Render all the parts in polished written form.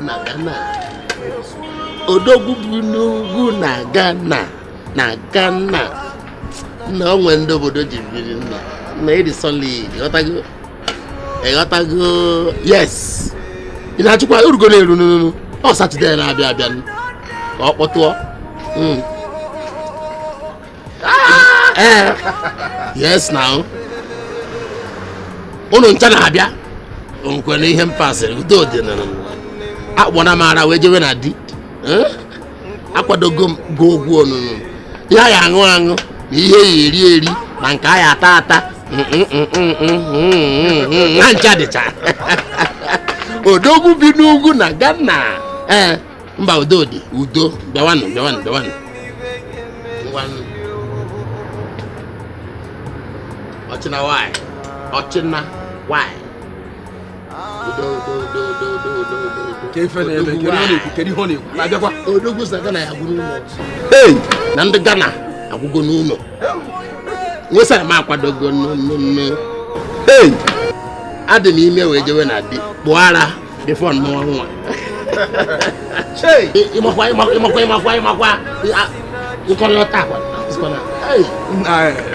na Ghana. Odogwu n'ugwu na Ghana. Na Ghana. Na onwe ndị obodo ji biri nna. Na edi solid. Egotago. Yes. Ina chukwa urugo na eru nunu. O Saturday na abia abia. Ka okpotuo. Yes now. Ono ncha na abia. Onkwe na ihe mpasịrị udo dị na. Akpọna mara wee jewe na di. Akwadogo go ogwu onunu. Ya ya aṅụ aṅụ na ihe eri eri na nke ya ata ata. Na ncha dịcha. Odogwu bi n'ugwu na Ghana. Mba udo dị. Udo. Bịawanụ. Ọchịna why? Udo. Kefe na ebe keri hone na bịakwa. Odogwu sa Ghana ya gwuru ụlọ. Na ndị Ghana agwụgo n'ụlọ. Nwesara m akwadogo n'ụlọ. Adị m ime wee jewe na di. Kpụara before nwa nwa. Ịmakwa. Nkọrịọta akwa.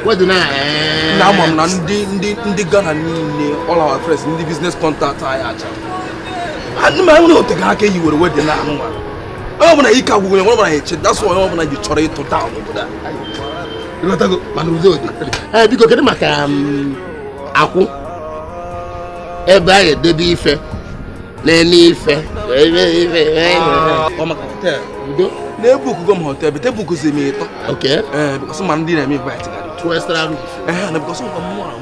What do I? Na mom na ndị Ghana niile all our friends ndị business contact anyị acha. Anụ ma nwere ote ga aka yi were wedị na anụ nwa. Ọ bụ na ike agwụgwụ nwere na eche that's why ọ bụ na ji chọrọ ịtụ down obodo a. Ịghọtago mana uzo dị. Biko kedu maka akwụ ebe a ga-edebe ife na-ene ife. Ọ maka hotel. Udo. Na-ebuku gom hotel bete buku zi mi ito. Okay. Because man di na me invite ga. 2 extra rooms. Na because of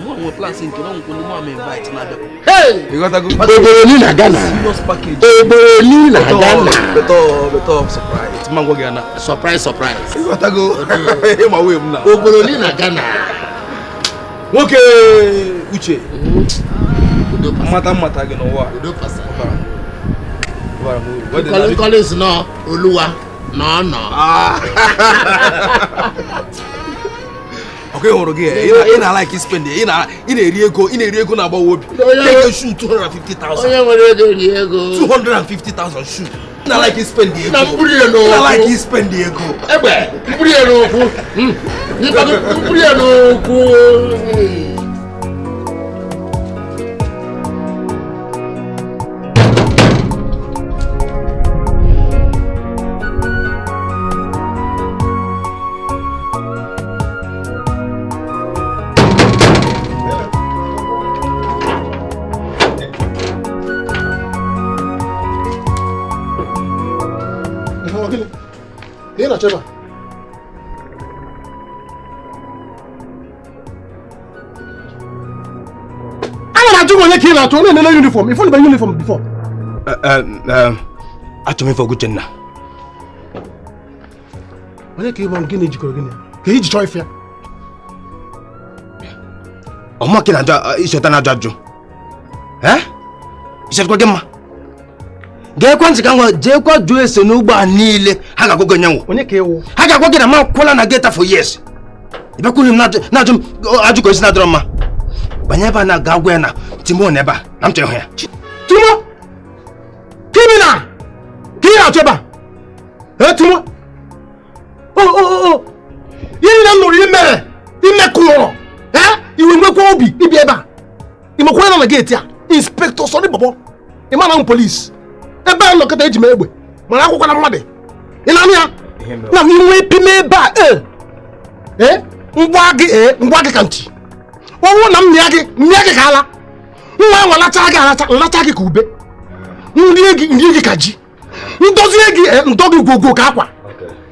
mo we plan sin ke no nko ni mo me invite na be. Hey! You got to go. Oboroni na Ghana. Serious package. Oboroni na Ghana. Beto surprise. Man go Ghana. Surprise. You got to go. E ma we na. Oboroni na Ghana. Okay, Uche. Udo pasa. Mata ge no wa. Udo pasa. Collins no Oluwa. No. Okay, Horoge. You like you spend it. In eri ego na agba obi. Take a shoe 250,000. Onye nwere ego. 250,000 shoe. Na like you spend the ego. Na mburi no. Na like you spend the ego. Ebe, mburi no okwu. Ni ba mburi no okwu. Cheba. I want to do one here to no uniform. If you buy uniform before. Atomi for good na. When you want gini jikoro gini. Ke hiji choi fia. O ma kina ja isota na jaju. Isot ko gemma. Gekwanzi kangwa jekwa juu ese n'ugba niile ha ga-agwọ nyanwo. Onye ka ewu? Ha ga-agwọ gị na ma kwụla na geta for years. Ibekwu m na-ajụ ajụkọ isi na-adọrọ mma. Banye ebe a na-agagwa ya na Timo na ebe a na m chọrọ ịhụ ya. Timo? Kimina! Kini na-achọ ebe a? Timo? Ihe na m nụrụ ime kụrụ. Iwe nwekwa obi ibi ebe a. Imekwa na geti a. Inspector Sori Bobo. Ịma na m police. Ebe a nọkọta eji m egbe mana akwụkwọ na mmadụ ị na-anụ ya na m inwe pime ebe a ngwa gị ka nchi ọwụ na mmịa gị ka ala nwa anwa lacha gị ka ube nrie gị ka ji ndozie gị ndọ gị gwogwo ka akwa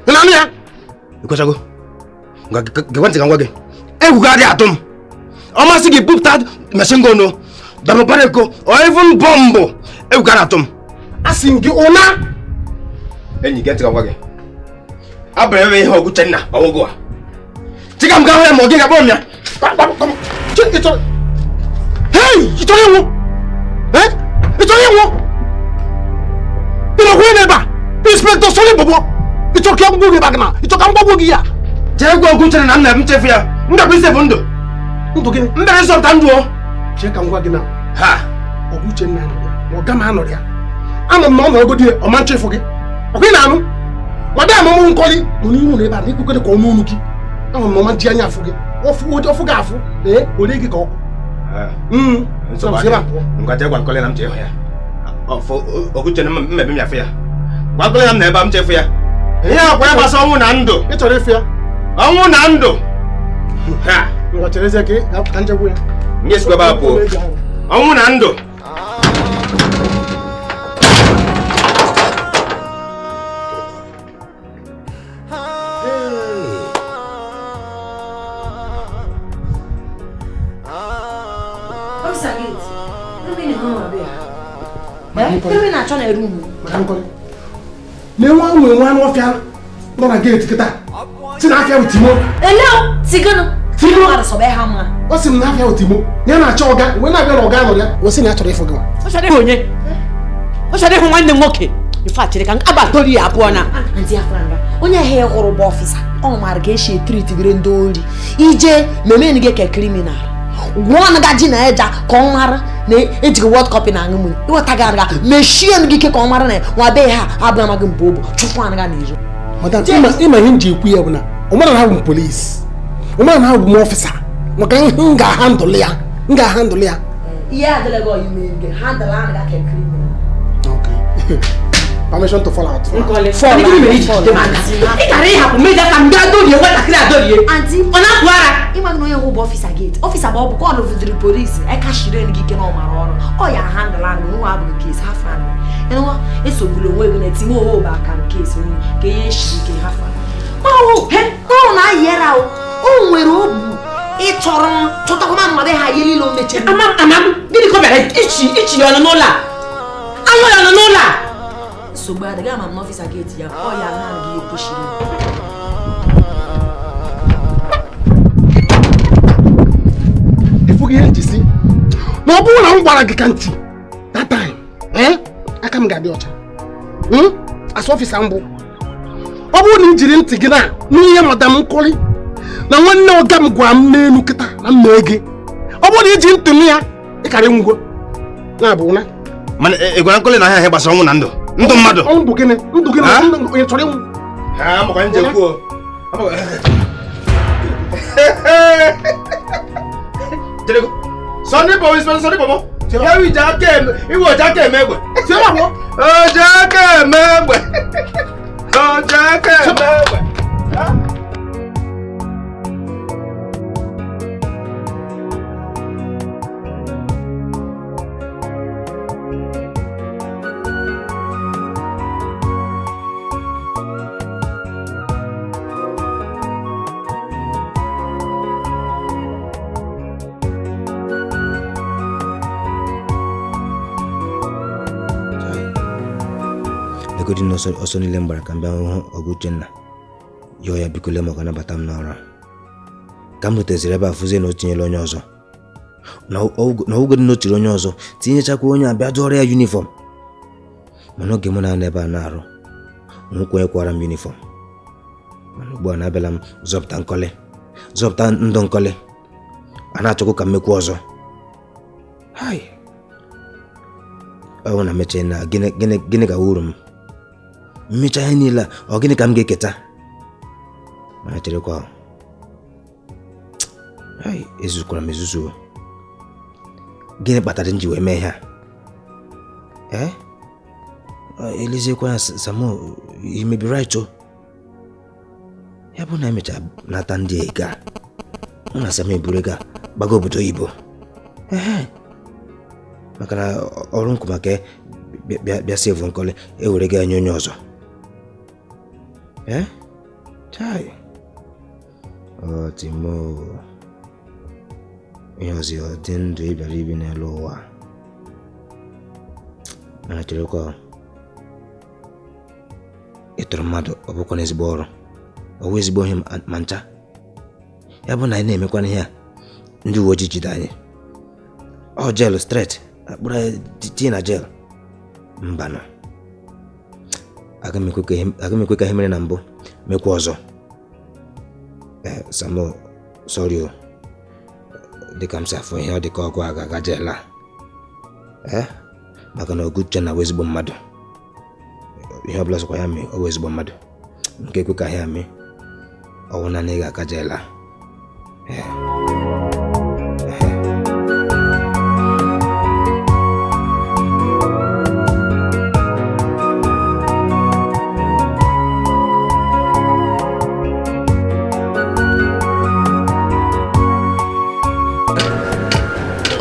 ị na-anụ ya ịkọchago gwantị ka ngwa gị egwu gị adịghị atụ m ọ masị gị bupụta machine gun dababareko or even bomb egwu gị atụ m asị gị ụna enyi gị ntị ka ngwa gị abụrụ ihe ọgụ Chenna ọwụgụ a tika m ga-ahụ ya ma ọ gị ga-akpọ m ya ịchọrọ ịnwụ ịnọkwa n'ebe a Inspector Sori Bobo ịchọrọ ka mgbụ gị ebe a ịchọrọ ka mgbagwo gị ya jee gwa ọgụ Chenna na nna m chefu ya m ga-akpụ ise bụ ndụ gị mbere nsọpụta ndụ o chee ka ngwa gị na ha Oguche nna no ga ma no ya ama m no go die o ma nche fo gi o gi na anu madam mo nkoli oni nu ne ba ni ku ko ko nu nu ki ama mo ma nche anya fo gi ofu ga afu ole gi ko so ba nga je gwa nkoli na mche ya Oguche na mmebe m ya fo ya gwa nkoli na ebe am che fo ya ya kwa gbasa ọnwụ na ndụ ị chọrọ ife ya ọnwụ na ndụ ha ngwa chere eze ke ka njegwu ya nye sikwa ba apụ ọnwụ na ndụ Newa nwe nwa ofia no na gate kita. Ti na afia utimo. Hello, Timo ara so be ha ma. O sim na afia utimo. Ne na acha oga, we na bia na oga no ya. O si na achoro ifo gwa. O shade honye. O shade ho nwanne nwoke. Ifa chire kan abatori apo na. Anti afranga. Onye he horo bo officer. O mara ga she treat gire ndori. Ije meme ni ge ke criminal. One ga ji na eja ko mara na ejigo World Cup na angu mu. Iwota ga ga machine gi ke ko mara na wa be ha abra magam bobo. Chufu an ga na ijo. Madam, ima hinji ekwu ya buna. O mara na ha police. O mara na ha officer. Maka nga handle ya. Nga handle ya. Yeah, the lego you mean handle an ga ke criminal. Okay. Permission to fall out. Fall. Ikare ha ko meja ka mda do ye wata kira do ye. Auntie, ona kwara. Ima no ye ho officer gate. Officer ba obu call of the police. E ka shire ni gike na o mara oro. O ya handle an no wa bu case half an. You know, eso bulo we na timo o ba kan case ni ke ye shi ke half an. Ma o he ko na yera o. O nwere obu. I choro chota ko ma no be ha yeli lo meche. Amam gidi ko bere ichi yo no la. Ayo yo no la. So bad ga mam officer gate ya o ya na gi pushiri. Ifugi njisi. No bu na ngwara gi kanti. That time, aka m ga di ocha. As officer mbu. Obu ni jiri nti gi na n'ihe madam nkoli. Na nwanne oga m gwa m n'enu kita na mmege. Obu ni ji ntumi ya ikare ngwo. Na bu na. Man egwa nkoli na ha gbasa ọnwụ na ndụ. Ndụ mmadụ. Ndụ gịnị onye chọrọ ịnwụ. Ha maka nje kwuo. Jelego. Sonny bobo. Ya wi jake iwo jake megbe. Se ma wo. O jake megbe. O jake megbe. Good in also in Lember can be a good jenna. Yoya Biculemo can abatam nora. Come with the Reba Fuzino Tinelonyozo. No good no tironyozo, Tinachaconia Badoria uniform. Monogimona never narrow. Mukwe quaram uniform. Manubuana Bellam Zoptan Cole. Zoptan Ndoncole. Anatoco Kamekwazo. Hi. I want to meet in a Guinea Urum. Micha henila ogini kam geketa ma chere kwa ai ezu kwa mezuzu gini batara nji we me ha elize kwa samo you may be right o ya bụ na mecha nata ndị ega una same burega bago obodo Igbo maka na ọrụ nku maka bịa save nkole ewere ga onye ọzọ chai Timo ihe ọzọ dị ndụ ịbịara ibi n'elu ụwa mana chere kwa ịtụrụ mmadụ ọ bụkwa n'ezigbo ọrụ ọ wụ ezigbo ihe ma ncha ya bụ na anyị na-emekwana ihe a ndị uwe ojii jide anyị ọ jail straight akpụrụ tii na jail mbana aga m ekwe ka ihe mere na mbụ mekwa ọzọ Samo sorry o dịka m si afọ ihe ọ dịka ọgụ aga jail a maka na Oguchenna bụ ezigbo mmadụ. Ihe ọbụla sọkwa ya mee, ọ bụ ezigbo mmadụ. Nke ekwe ka ya mee, ọ bụ na ị ga-aka jela.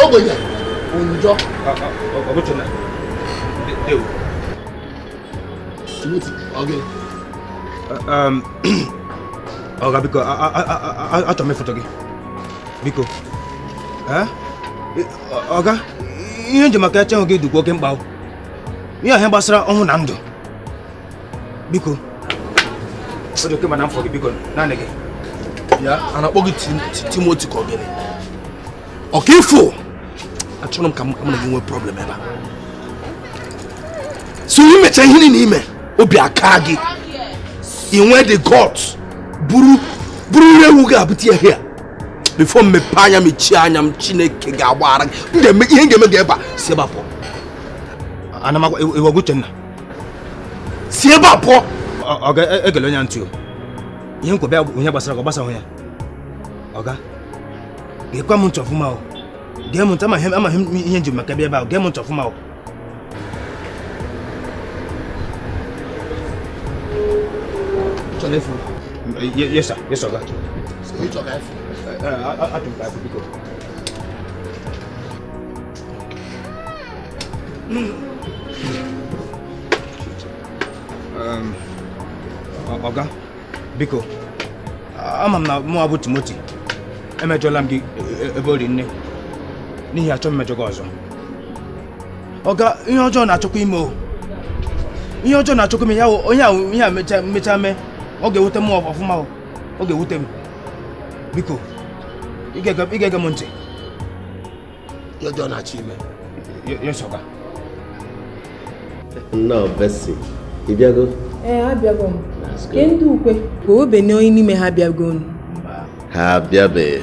Ogoja, Unjo. Oguchenna. Dew. Timothy, okay. Oga biko, achọ m foto gị. Biko. Oga, ihe njem maka eche gị dukwa oke mkpa. Ihe ahụ gbasara ọnwụ na ndụ. Biko. Odo ke mana mfọ gị biko, naanị gị. Ya, ana akpọ gị Timothy ka ogene. Ọkifo. Achọrọ m ka m na gị nwee problem ebe a. So imecha ihe n'ime obi aka gị. Inwe the gods. Buru ewu ga-abụta ya here. Before mmepe anya mechie anya m Chineke ga-agbara gị. Ihe ga-eme gị ebe a si ebe a pụọ. Ana m agwa Oguchenna. Si ebe a pụọ. Oga egele onye ntị o. Ihe nkwa bịa onye gbasara ka gbasara ya. Oga. Gekwa m ntị ọfụma o. Gee m ntị ama ihe njem maka bịa ebe ahụ. Gee m ntị ọfụma o. Yes sir, Oga. Which of guys? I think I will go. Oga, biko. Ama m na mụ abụ Timothy. Emejọla m gị ebe ori nne. N'ihi achọ m mmejọ gị ọzọ. Oga, ihe ọjọọ na-achọkwa ime o. Ihe ọjọọ na-achọkwa ime ya onye ahụ ihe a mecha mee. Ọ ga-ewute m ọfụma o. Ọ ga-ewute m. Biko. Ị ga-ege m ntị. Ihe ọjọọ na-achọ ime. Yes, Oga. No, Bessie. Ị bịago? Abịago m. Ke ndị ukwe ka obenye onye n'ime ha bịago. Ha bịabe.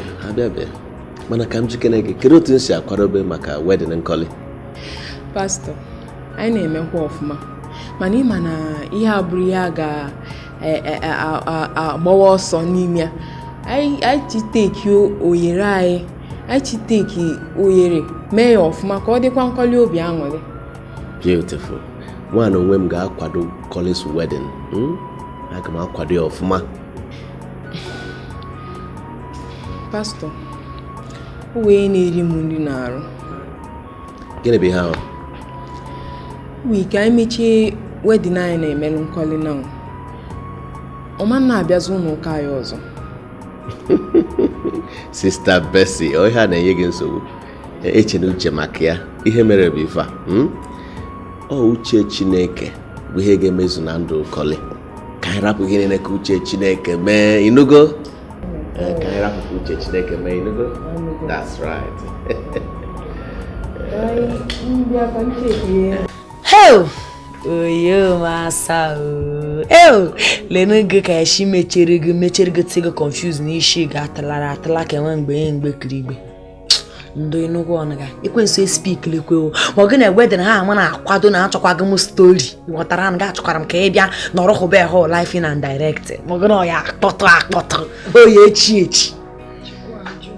Mana ka m jikere gị, kedu otu m si akwadobe maka wedding Nkoli? Pastor, anyị na-emekwa ọfụma. Mana ị ma na ihe abụrụ ya ga-agbawa ọsọ n'ime ya. Anyị chiteki oyere mee ya ọfụma ka ọ dịkwa Nkoli obi aṅụrị. Beautiful. Nwaanyị onwe m ga-akwado Nkoli's wedding. Aga m akwado ya ọfụma. Pastor, o wee na-eri m nri n'arụ. Gịnị bụ ihe ahụ? Wee ka anyị mechie wedding anyị na-emelụ Nkoli na ọma na-abịazi ụlọ ụka anyị ọzọ. Sister Bessie, ọ ihe a na-enye gị nsogbu. Echena uche maka ya. Ihe mere bụ ife a. Ọ uche Chineke bụ ihe ga-emezu na ndụ Nkoli. Ka anyị rapụ ihe niile ka uche Chineke mee, inugo? Ka anyị rapụ ka uche Chineke mee, inugo? That's right. Hey! Oyoo masa o. Lenu gị ka eshi mechere gị tigo confuse na ishi ga-atalara atala ka enwe mgbe kiri igbe. Ndo inugwu ọnụga. Ekwensu speak lekwe o. Ma gị na wedding ha ama na-akwado na achọkwa gị m story. Ịghọtara m ga-achọkwara m ka ị bịa nọrọ hụbe ha life in and direct. Ma gị na ọ ya akpọtọ. Oye echi.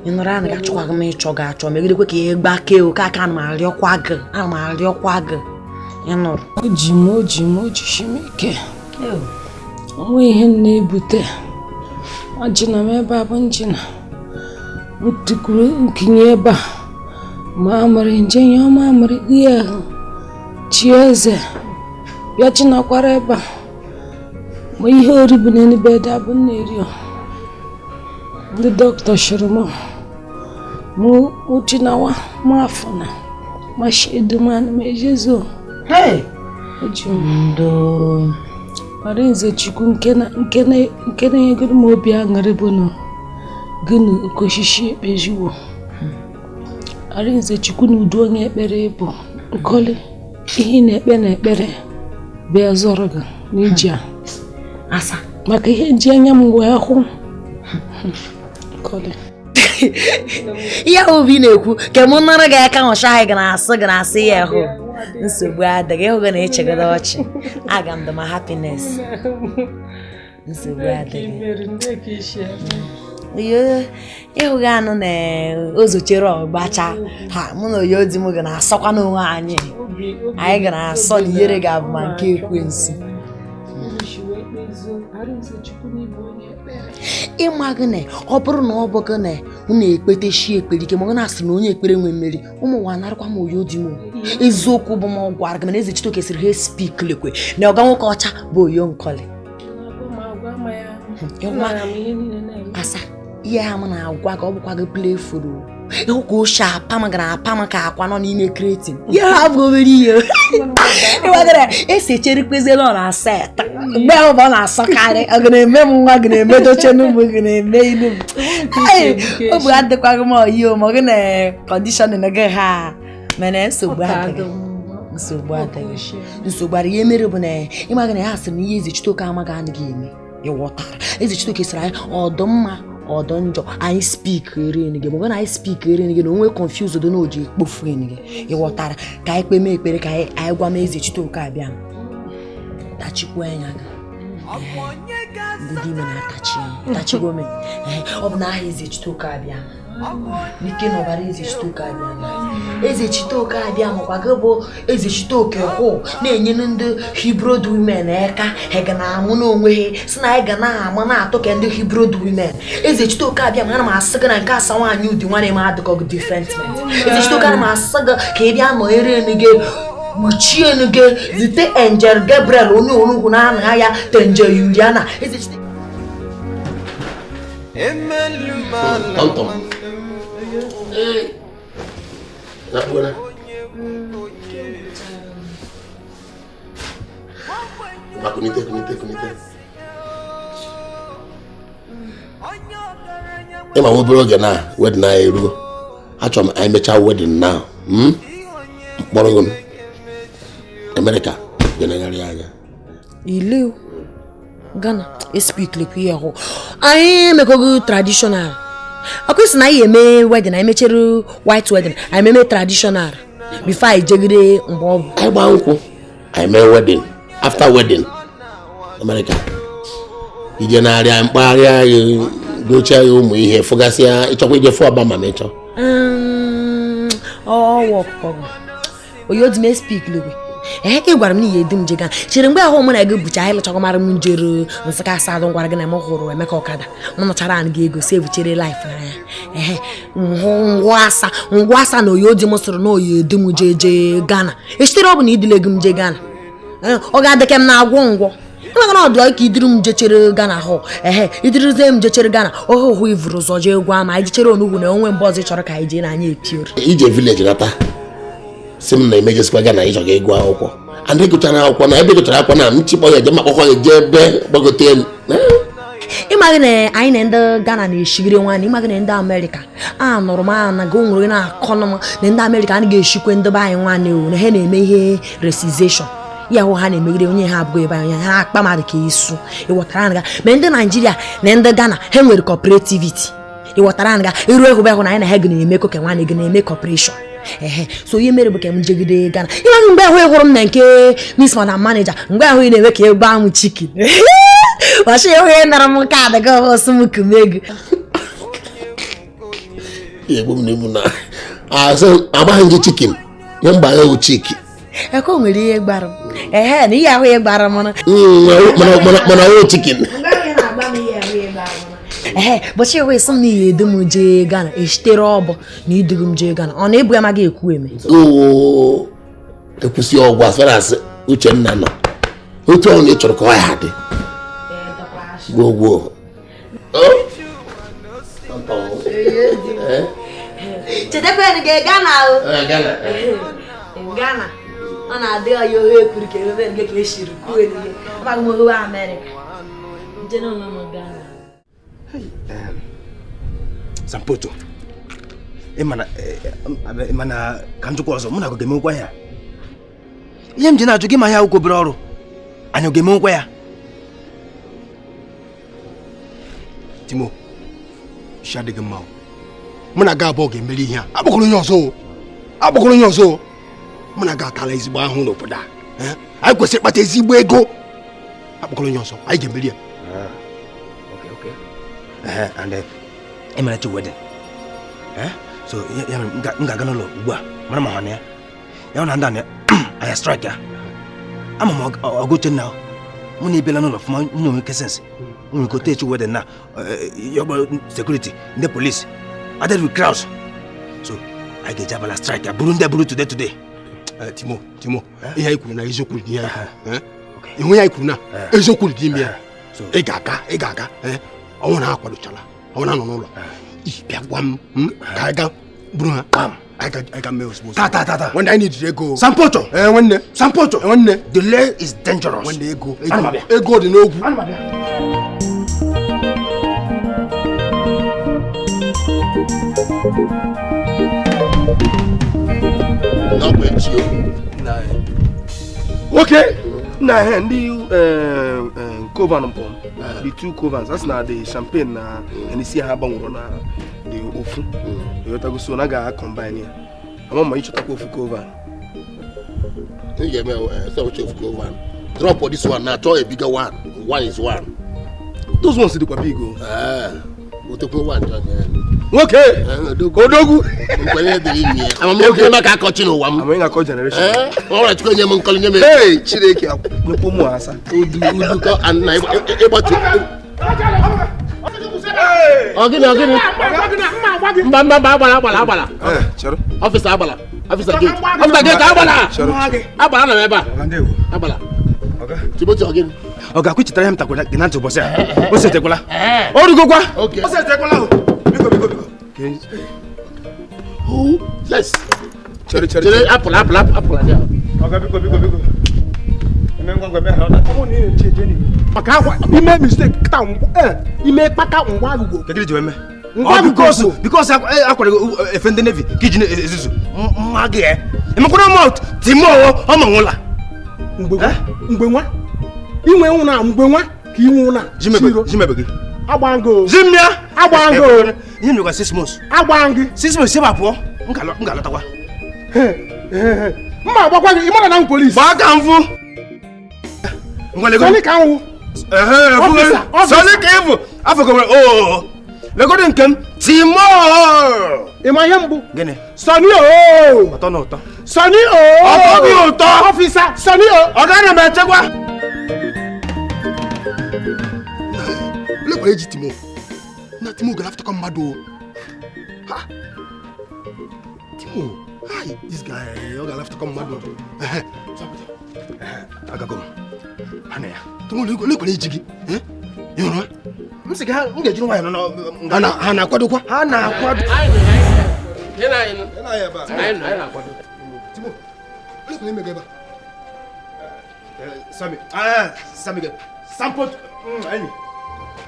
Ị nọrọ anụ ga-achọkwa gị m ịchọ ga-achọ. Megidekwe ka ihe gbake o ka aka na m arịọkwa gị. Ojimike onwe ihe na-ebute ajina m ebe a bụ njina ntikuru nkinye ebe a ma amịrị njenye ọma amịrị ihe ahụ chi eze bịa chinakwara ebe a ma ihe oribu n'ebe dị abụ na-eri ndị dọkịta shiri mụ uchinawa mụ afọ na ma shedumanụ ma ejezo. Hey! Ndo Arinze Chukwu nke na-enyegoro m obi aṅụrị bụ na gịnị okoshishi ekpejiwo. Arinze Chukwu na udo onye ekpere bụ Nkoli ihe na-ekpe na ekpere bịa zọrọ gị n'iji a maka ihe ji anya m wee hụ Nkoli. Iya obi na-ekwu ka mụ nọrọ gị aka nwụcha anyị gana asị ya hụ nsogbu adịghị ịhụ gị na echegoro ọchị aga m dị ma happiness nsogbu adịghị ịhụ gị anụ na ozochere ọgbacha ha mụ na oyo di m ga na-asọkwa n'onwe anyị ga na-asọ na ihere ga-abụ ma nke ekwensu ịma gị na ọ bụrụ na ọ bụ gị na unu ekpete shi ekpere ike ma ọ na-asị na onye ekpere nwe mmeri ụmụ nwa narakwa m oyo di m eziokwu bụ m gwara gị mana eze Chito kesịrị ha spik lekwe na ọga nwoke ọcha bụ oyo nkọli asa ihe ha m na-agwa ka ọ bụkwa gị play furu ịhụ ka oche apam gara apam ka akwa nọ n'ime kretin ihe ha bụ obere ihe ịwagara esi echere kpezela ọ na-asa eta mgbe ahụ bụ ọ na-asọkarị ọ ga-eme m nwa gị na-emedoche n'ugbo gị na-eme ilu m ọ bụ adịkwaghị m oyi ma ọ gị na kọndishọn gị ha mana nsogbu adịghị ihe mere bụ na ịmaghị na ya sịrị na ihe eze Chito amaghị adịghị eme ịghọtara eze Chito kesịrị anyị ọdụ mma ọdụ njọ anyị spik eren gị mgbe na anyị spik eren gị na onwe confuse dị n'oji ekpofu en gị ịghọtara ka anyị kpeme ekpere ka anyị gwa m eze Chito abịa tachikwa anya gị ndị ime na-atachigo ome ọ bụ na aha eze Chito abịa n'ike na ọbara eze Chito abịa eze Chito abịa makwa gị bụ eze Chito hụ na-enye ndị Hebrew women eka ha ga na-amụ n'onwe ha si na anyị ga na-amụ na-atụ ka ndị Hebrew women eze Chito abịa ma ana m asị gị na nke asa nwaanyị ụdị nwanne m adịkọ gị different eze Chito ana m asị gị ka ị bịa nọnyere gị gbuchie gị zite Angel Gabriel onye onugwu na-anaghị ya tenje Juliana eze Chito tonto kunite ịma nwa obere oge na wedin anyị eruo achọrọ m anyị mechaa wedin na mkpọrọ gị Amerịka ga-enegharị anya ilu Ghana speak like ya ho anyị mekogo traditional akwụsị na anyị eme wedding anyị mechere white wedding anyị eme traditional before anyị jegide mgbe ọ bụ anyị gbaa nkwụ anyị mee wedding after wedding America ije na-arịa mkpagharị anyị gochie anyị ụmụ ihe fụgasịa ịchọkwa ije fụ ọba ma ma ịchọ oyo dị m speak legwe ị gwara m n'ihe edu m jega chere mgbe ahụ mụ na gị bụcha anyị lụchakwa mara m njere nsịka asadụ gwara gị na m hụrụ Emeka Ọkada m nọchara anyị gị ego sevuchere life n'anya ngwa asa na oyo dị m sịrị na oyo edu m jeje Ghana echitere ọ bụ na idile gị m je Ghana ọ ga-adịka m na-agwọ ngwọ ịmagana ọdụ ka idiri m jechere Ghana hụ idirizie m jechere Ghana ọhụhụ ivuru ụzọ jee gwa ma anyị jechere onugwu na onwe mbọ ọzọ chọrọ ka anyị jee na anyị epiori ije village nata si m na emejesikwa Ghana ịchọ ga ịgụ akwụkwọ andị gụchara akwụkwọ na ebe gụchara akwụkwọ na m chịkpọ ya eje makpọkọ ya jee ebe gbagote elu ịmaghị na anyị na ndị Ghana na-eshigiri nwaanyị ịmaghị na ndị Amerịka nụrụ m na gị nwere na-akọ na ndị Amerịka anaghị eshikwe ndị be anyị nwaanyị ewu na ha na-eme ihe resizeshọn ya hụ ha na-emegide onye ha abụghị ebe anyị ha akpa mmadụ ka isu ịghọtara nga ma ndị Naijiria na ndị Ghana ha nwere cooperativity ịghọtara nga iru ehube hụ na anyị na ha gị na-emekọ ka nwaanyị gị na-eme cooperation so ihe mere bụ ka m jegide Ghana ịmaghị mgbe ahụ hụrụ m na nke Miss Madam Manager mgbe ahụ ị na-eme ka ebe ahụ chikin wachi ihe nara m kaadị gị ọsụ m kumego egbu m n'ibu na agbaghị gị chikin ya mgbe ahụ chiki eko nwere ihe gbara m na ihe ahụ ihe gbara m mana o chikin bọchị ewe sị m na ihe edu m jee Ghana echitere ọbụ na idugu m jee Ghana ọ na-ebu amaghị ekwu eme ekwụsị ọgwụ asịrasị Uchenna nọ otu ọhụrụ ị chọrọ ka ọ ya dị gwogwo chetakwa gị Ghana ọ na-adị ọya ohe ekwuru ka ebe nke ka eshiri kwuo eluigwe amaghị m ohe Amerịka nje na ụlọ Ghana Sampoto mana ka m jụkwa ọzọ mụ na gị ga-emekwa ya ihe m ji na-ajụ gị ma ya akwụkwọ obere ọrụ anyị ga-emekwa ya Timo isi adịghị mma muna ga abụọ ga-emeri ihe a akpọkọrọ onye ọzọ muna ga akala ezigbo ahụ n'obodo a anyị kwesịrị ịkpata ezigbo ego akpọkọrọ onye ọzọ anyị ga-emeri ya and emere chi wedding so ya m ga-aga n'ụlọ ugbu a mara ma hụ na ya na ndị anya strike ya ama m ọgụche na mụ na ibela n'ụlọ fụma nwunye onwe kesensị nwere ike otechi wedding na yọgbọ security ndị polisi added with crowds so I ga-eji abala strike ya bụrụ ndị bụrụ today Timo ihe anyị kwuru na eziokwu dị ya ihu ya anyị kwuru na eziokwu dị ime ya ị ga-aga ọnwụ na ha kwadochara ọnwụ na nọ n'ụlọ bịa gwa m ka anyị ga bụrụ ha anyị ga mee ozugbo ta nwanne anyị na-ejiri ego Sampocho nwanne delay is dangerous nwanne ego dị n'ogwu Okay. Nah, ndị covan pom. The two covans. That's na the champagne na isi ha banwuru na the ofu. You tago so na ga combine ya. Mama you chota ofu covan. You get me so which of covan. Drop this one now, try a bigger one. One is one. Those ones dey quite big go. We take one John. Okay. Odogu. Nkwenye dị ime. Ama m oge maka akọchi n'ụwa m. Ama ịga generation. Ọra chukwu nye m nkọli nye m. Hey, Chineke nyekwo mụ asa. Udu ka anna ịgbatu. Ogini. Mba agbala. Chere. Officer agbala. Officer gate agbala. Agbala na ebe a. Agbala. Okay. Timothy ogini. ọ ga-akwụchitere m takwara gị na ntị ụbọchị a o setekwala o rugokwa o setekwala biko yes chere apụla ndị ọ ga biko eme ngwa be ha ọ na eche jeni maka akwa ime mistake ta ime kpaka ngwa agụgụ kedụ ji eme because akwara efe ndị navy ka iji ezuzu mma gị emekwara m timo ọma nwụla mgbe nwa inwe nwụ na mgbe nwa ka inwe na jimebe gị agbango jimia agbango ihe mekwa 6 months agbango 6 months ebe apụọ m ga-alọtakwa mma agbakwa gị ịmara na police gbaa ka mfụ ngwalego Sonic anwụ Sonic evu afọgowere legodi Nkem Timo ịma ihe mbụ gịnị Soni ụtọ na ụtọ Soni ọtọ gị ụtọ ọfisa Soni ọ gaghị m echekwa lekwere ji Timo na Timo gara after mmadụ ha Timo hi this guy ọ gara after mmadụ agago ana ya Timo lekwere ji gị ịhụrụ m sị ga m ga-ejiri nwanyị nọ ha na-akwadokwa ha na-akwado Timo lekwere ime gị ebe Sami gị sampo enyi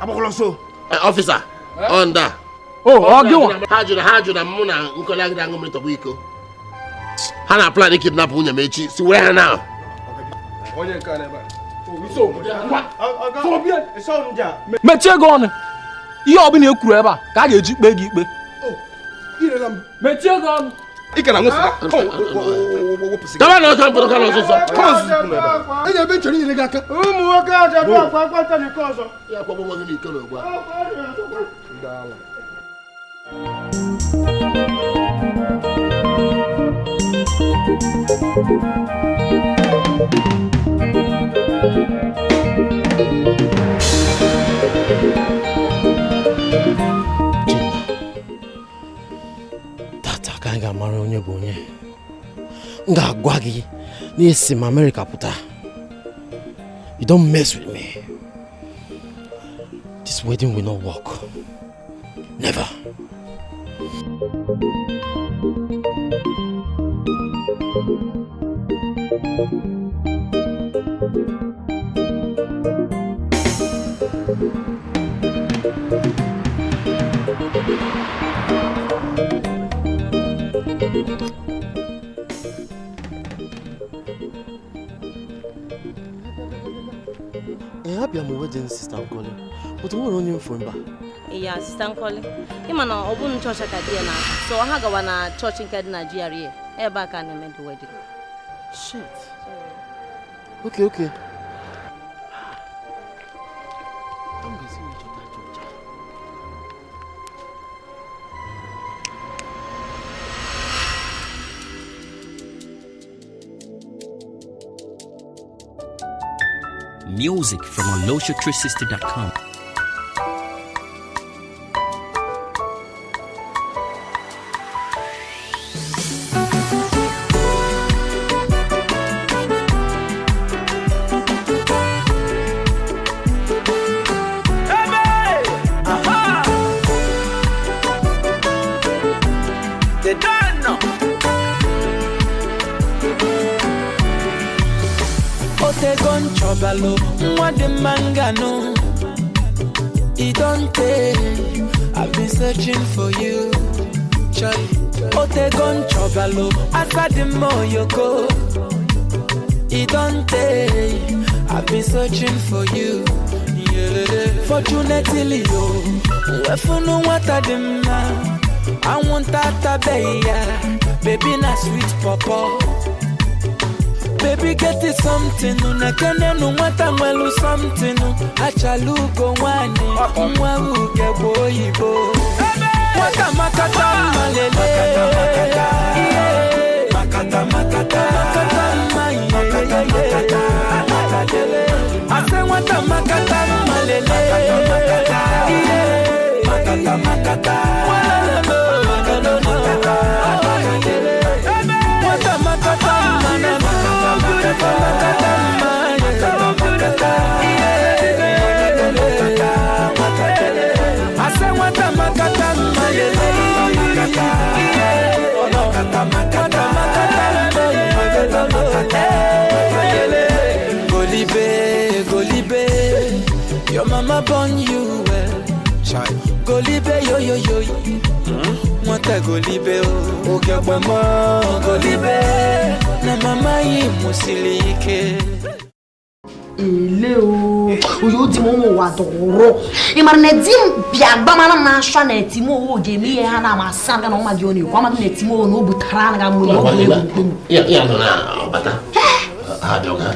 agbakwala ọsọ officer onda ha jụrụ na mụ na nkọli agịrị aṅụ mmiri tọgbọ iko ha na plan kidnap nwunye m echi si were ha na onye nke na ebe mechie ego ọnụ ihe ọbụla ekwuru ebe a ka a ga-eji kpee gị ikpe mechie ego ọnụ ike na nwụsịra kama na ọsọ mpụrụ kana ọsọsọ enye ebe nchọrọ inyere gị aka ụmụ nwoke aja bụ akwa n'ike ọzọ ya kwagbo nwa gị n'iko n'ogbu a tata ka anyị ga-amara onye bụ onye m ga-agwa gị n'isi ma America pụta. You don't mess with me. This wedding will not work. Never. I'm happy I'm a wedding sister, I'm calling. But what on you from back? Yeah, Sister Nkoli. Imana obun church akadia na. So ha gawa na church nke dị na GRA. Ebe aka na eme the wedding. Shit. Okay. Music from olosho360.com. What the mangano? It don't take. I've been searching for you. Otegon chobalo. Asa the more you go. It don't take. I've been searching for you. Fortunately, you. If you know what I demand, I want that baby, na sweet papa. Baby, get it something. I can't know what I'm well something. I shall look on one. Mwawu get boy bo. What a makata malele. Makata makata. Makata makata. I say what a makata malele. Makata makata. What a makata malele. I say what a makata Golibe, your mama born you well. Golibe yo. What a Golibe oh, okay mama Golibe. Na mama yi musilike. Leo, Oyoo di mo wa doro. E mar na dim bia ba mana na hwa na timo wo gemi ha na ma sam na ma gi oni kwa ma na timo no butara na ga mu no bu. Ya no na bata. Ha do ga.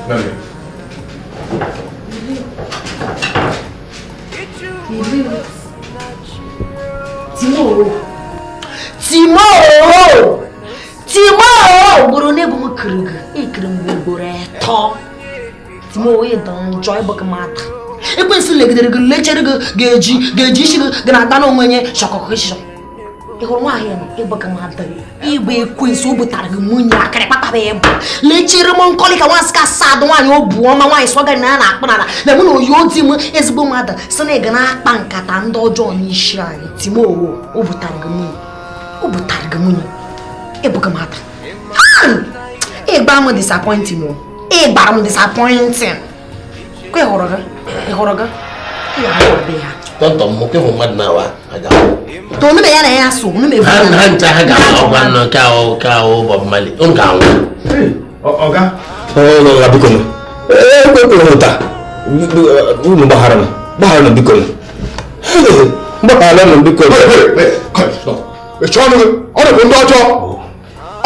Mami. Timo guru ne bu mkrug ikrim gure to Timo we don joy book mata e kwensu legidere gu lechere gu geji shi gu na ta no mwenye shokoko shi e ho nwa he no e book mata e be kwensu butara gu munya akere papa be lechere mon kolika wanska sad nwanyi obu oma nwanyi so ga na akpana na mu no Oyoo di mu ezigbo mata so na ga na akpa nkata ndo ojo ni shi anyị Timo o butara gu munya e book mata I'm disappointing you. I'm disappointing. Go horoga. Tonto mo ke ho mad na wa aga. To me ya na ya so, no me ha nta ha ga o gwan no ka o Bob Marley. O ga wo. Oga. No ga bikono. Ko hota. Mu baharana bikono. Baharana bikono. Come stop. E chono, ora ko ndojo.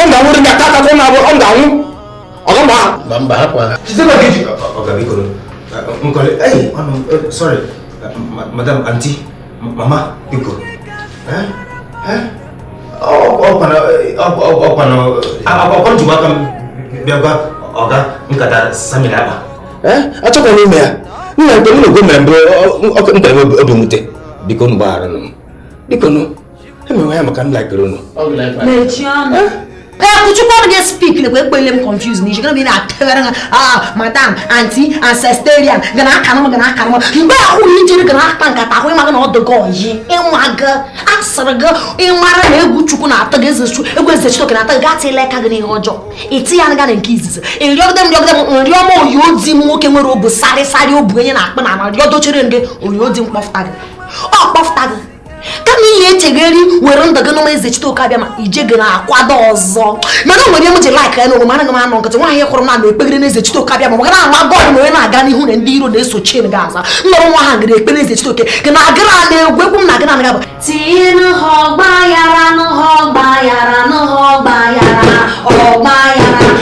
Onda wuri ga tata ko na bo onda hu. Oga ma. Bamba hapa. Sisema kiji. Oga bikono. Mkole, sorry. Madam auntie, mama, biko. Apa cuma kan biar oga ngkata sambil apa? Atau kalau ni ya, ni yang tu ni gue membro, oke entah apa mute, biko nubaran, biko nu, emang makan like dulu. Mechiana. Kuchu kwa nge speak le kwe kwele confused ni shikana bina atera madam auntie ancestorian gana kanama mba hu yinjiri gana pankata ho ma gana odogo yi enwaga asaraga enwara na egu chuku na ataga ezechu egu ezechu to na ataga gati leka gani hojo iti ya nga nke izizi eriogdem nrio mo Oyoo di mu nwoke nwere obu sari obu enye na akpa na Oyoo dochere nge Oyoo di mkpofta gị kama ihe ichegeri were ndaga no eze chitoka bia ma ijege na akwado ọzọ mana nwere m ji like na mana ga ma no nkata nwa ihe kwuru na ekpegere na eze chitoka bia ma ga na ama god no na aga n'ihu na ndị iro na-esochi ga aza nnọrọ nwa ha ngere ekpere eze chitoke ga na agara na egwu egwu na aga na ga tinu hogba yara no hogba yara no hogba yara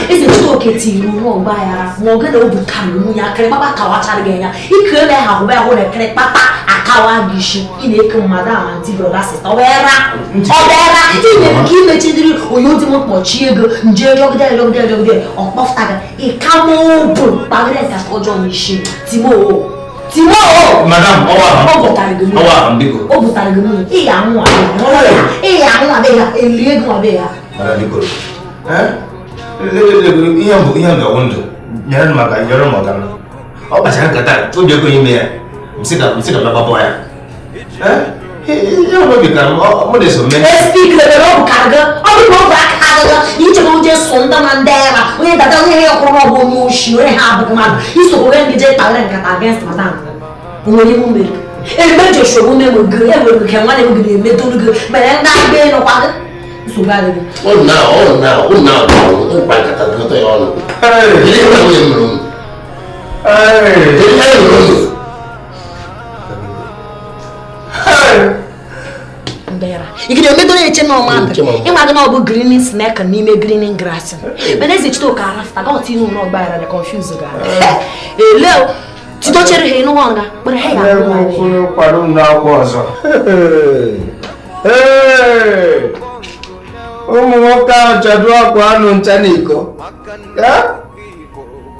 eze chitoke tinu hogba yara mo ga na obuka mu ya kere papa ka wa chara ga ya ikele ha ho ba ho na kere papa akawa gishi ine ke madam anti brother sister obera ine ki me chidiri Oyoo di mo pochi ego nje logde opoftaga e kamo bu bagre ka ojo ni shi timo madam owa ambiko obutari gemu e ya nwa be ya eliego be ya madam biko ihe ga wondo nyara maka yoro maka o ba san kata to je ko yime ya msika baba boya yo no bika mo de so me speak le ro karga o bi mo ba karga yi che mo je sonda mandera o ye dada o ye ko ro bo mo shi o ha ba ma yi so ko ngi je tawre nkata against madam o mo ni mo me e be je shogun ne mo gre e we ke wa ne mo gre me to gre me nga be no kwa so ba de oh now o ba kata to yo no ikide medo eche no man e ma ga na obu green snack ni me green grass me na ze chito ka rafta ga oti nu no gba ra confuse ga leo ti do chere he no wanga but he ya ko paru na ko so o mo ka chadu akwa anu nchaniko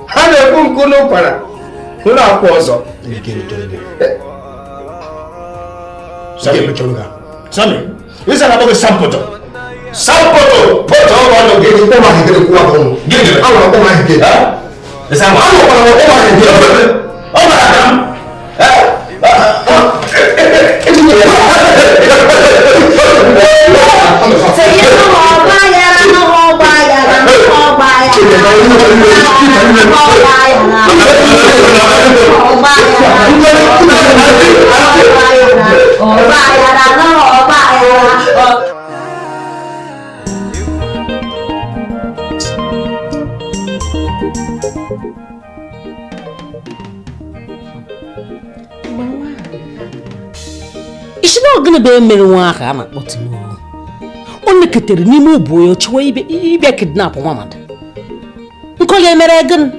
ha na ku nkuno para una akwa so Sami, this is about sampoto. Poto ono gege ko ma gege ko wa ko. Gege, awo ko ma gege. Esa ma awo ko ma gege. O ma dam. Gonna be mere nwa aka na kpọtụ onye ketere n'ime obo ya chiwe ibe kidnap nwa mmadụ nkọ ya mere gịnị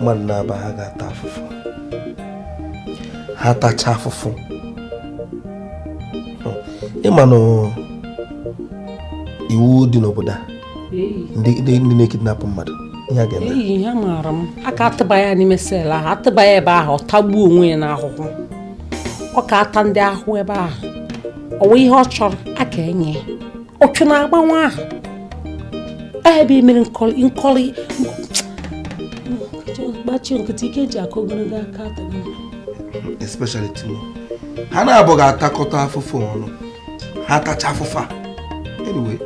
mmadụ na-aba ha ga-ata afụfụ ha tacha afụfụ ịma na iwu dị n'obodo a ndị na-ekidnap mmadụ ihe a ga-eme ihe maara m aka atụba ya n'ime sel ahụ atụba ya ebe ahụ ọ tagbuo onwe ya n'ahụhụ ọ ka ata ndị ahụ ebe ahụ ọwa ihe ọ chọrọ aka enye ochu na-agba nwa ahụ ebe mere nkọli gbachi nkịtị ike ji akụ ogologo aka ataghị especially Timo ha na-abụghị atakọta afụfụ ọnụ ha tacha afụfa anyway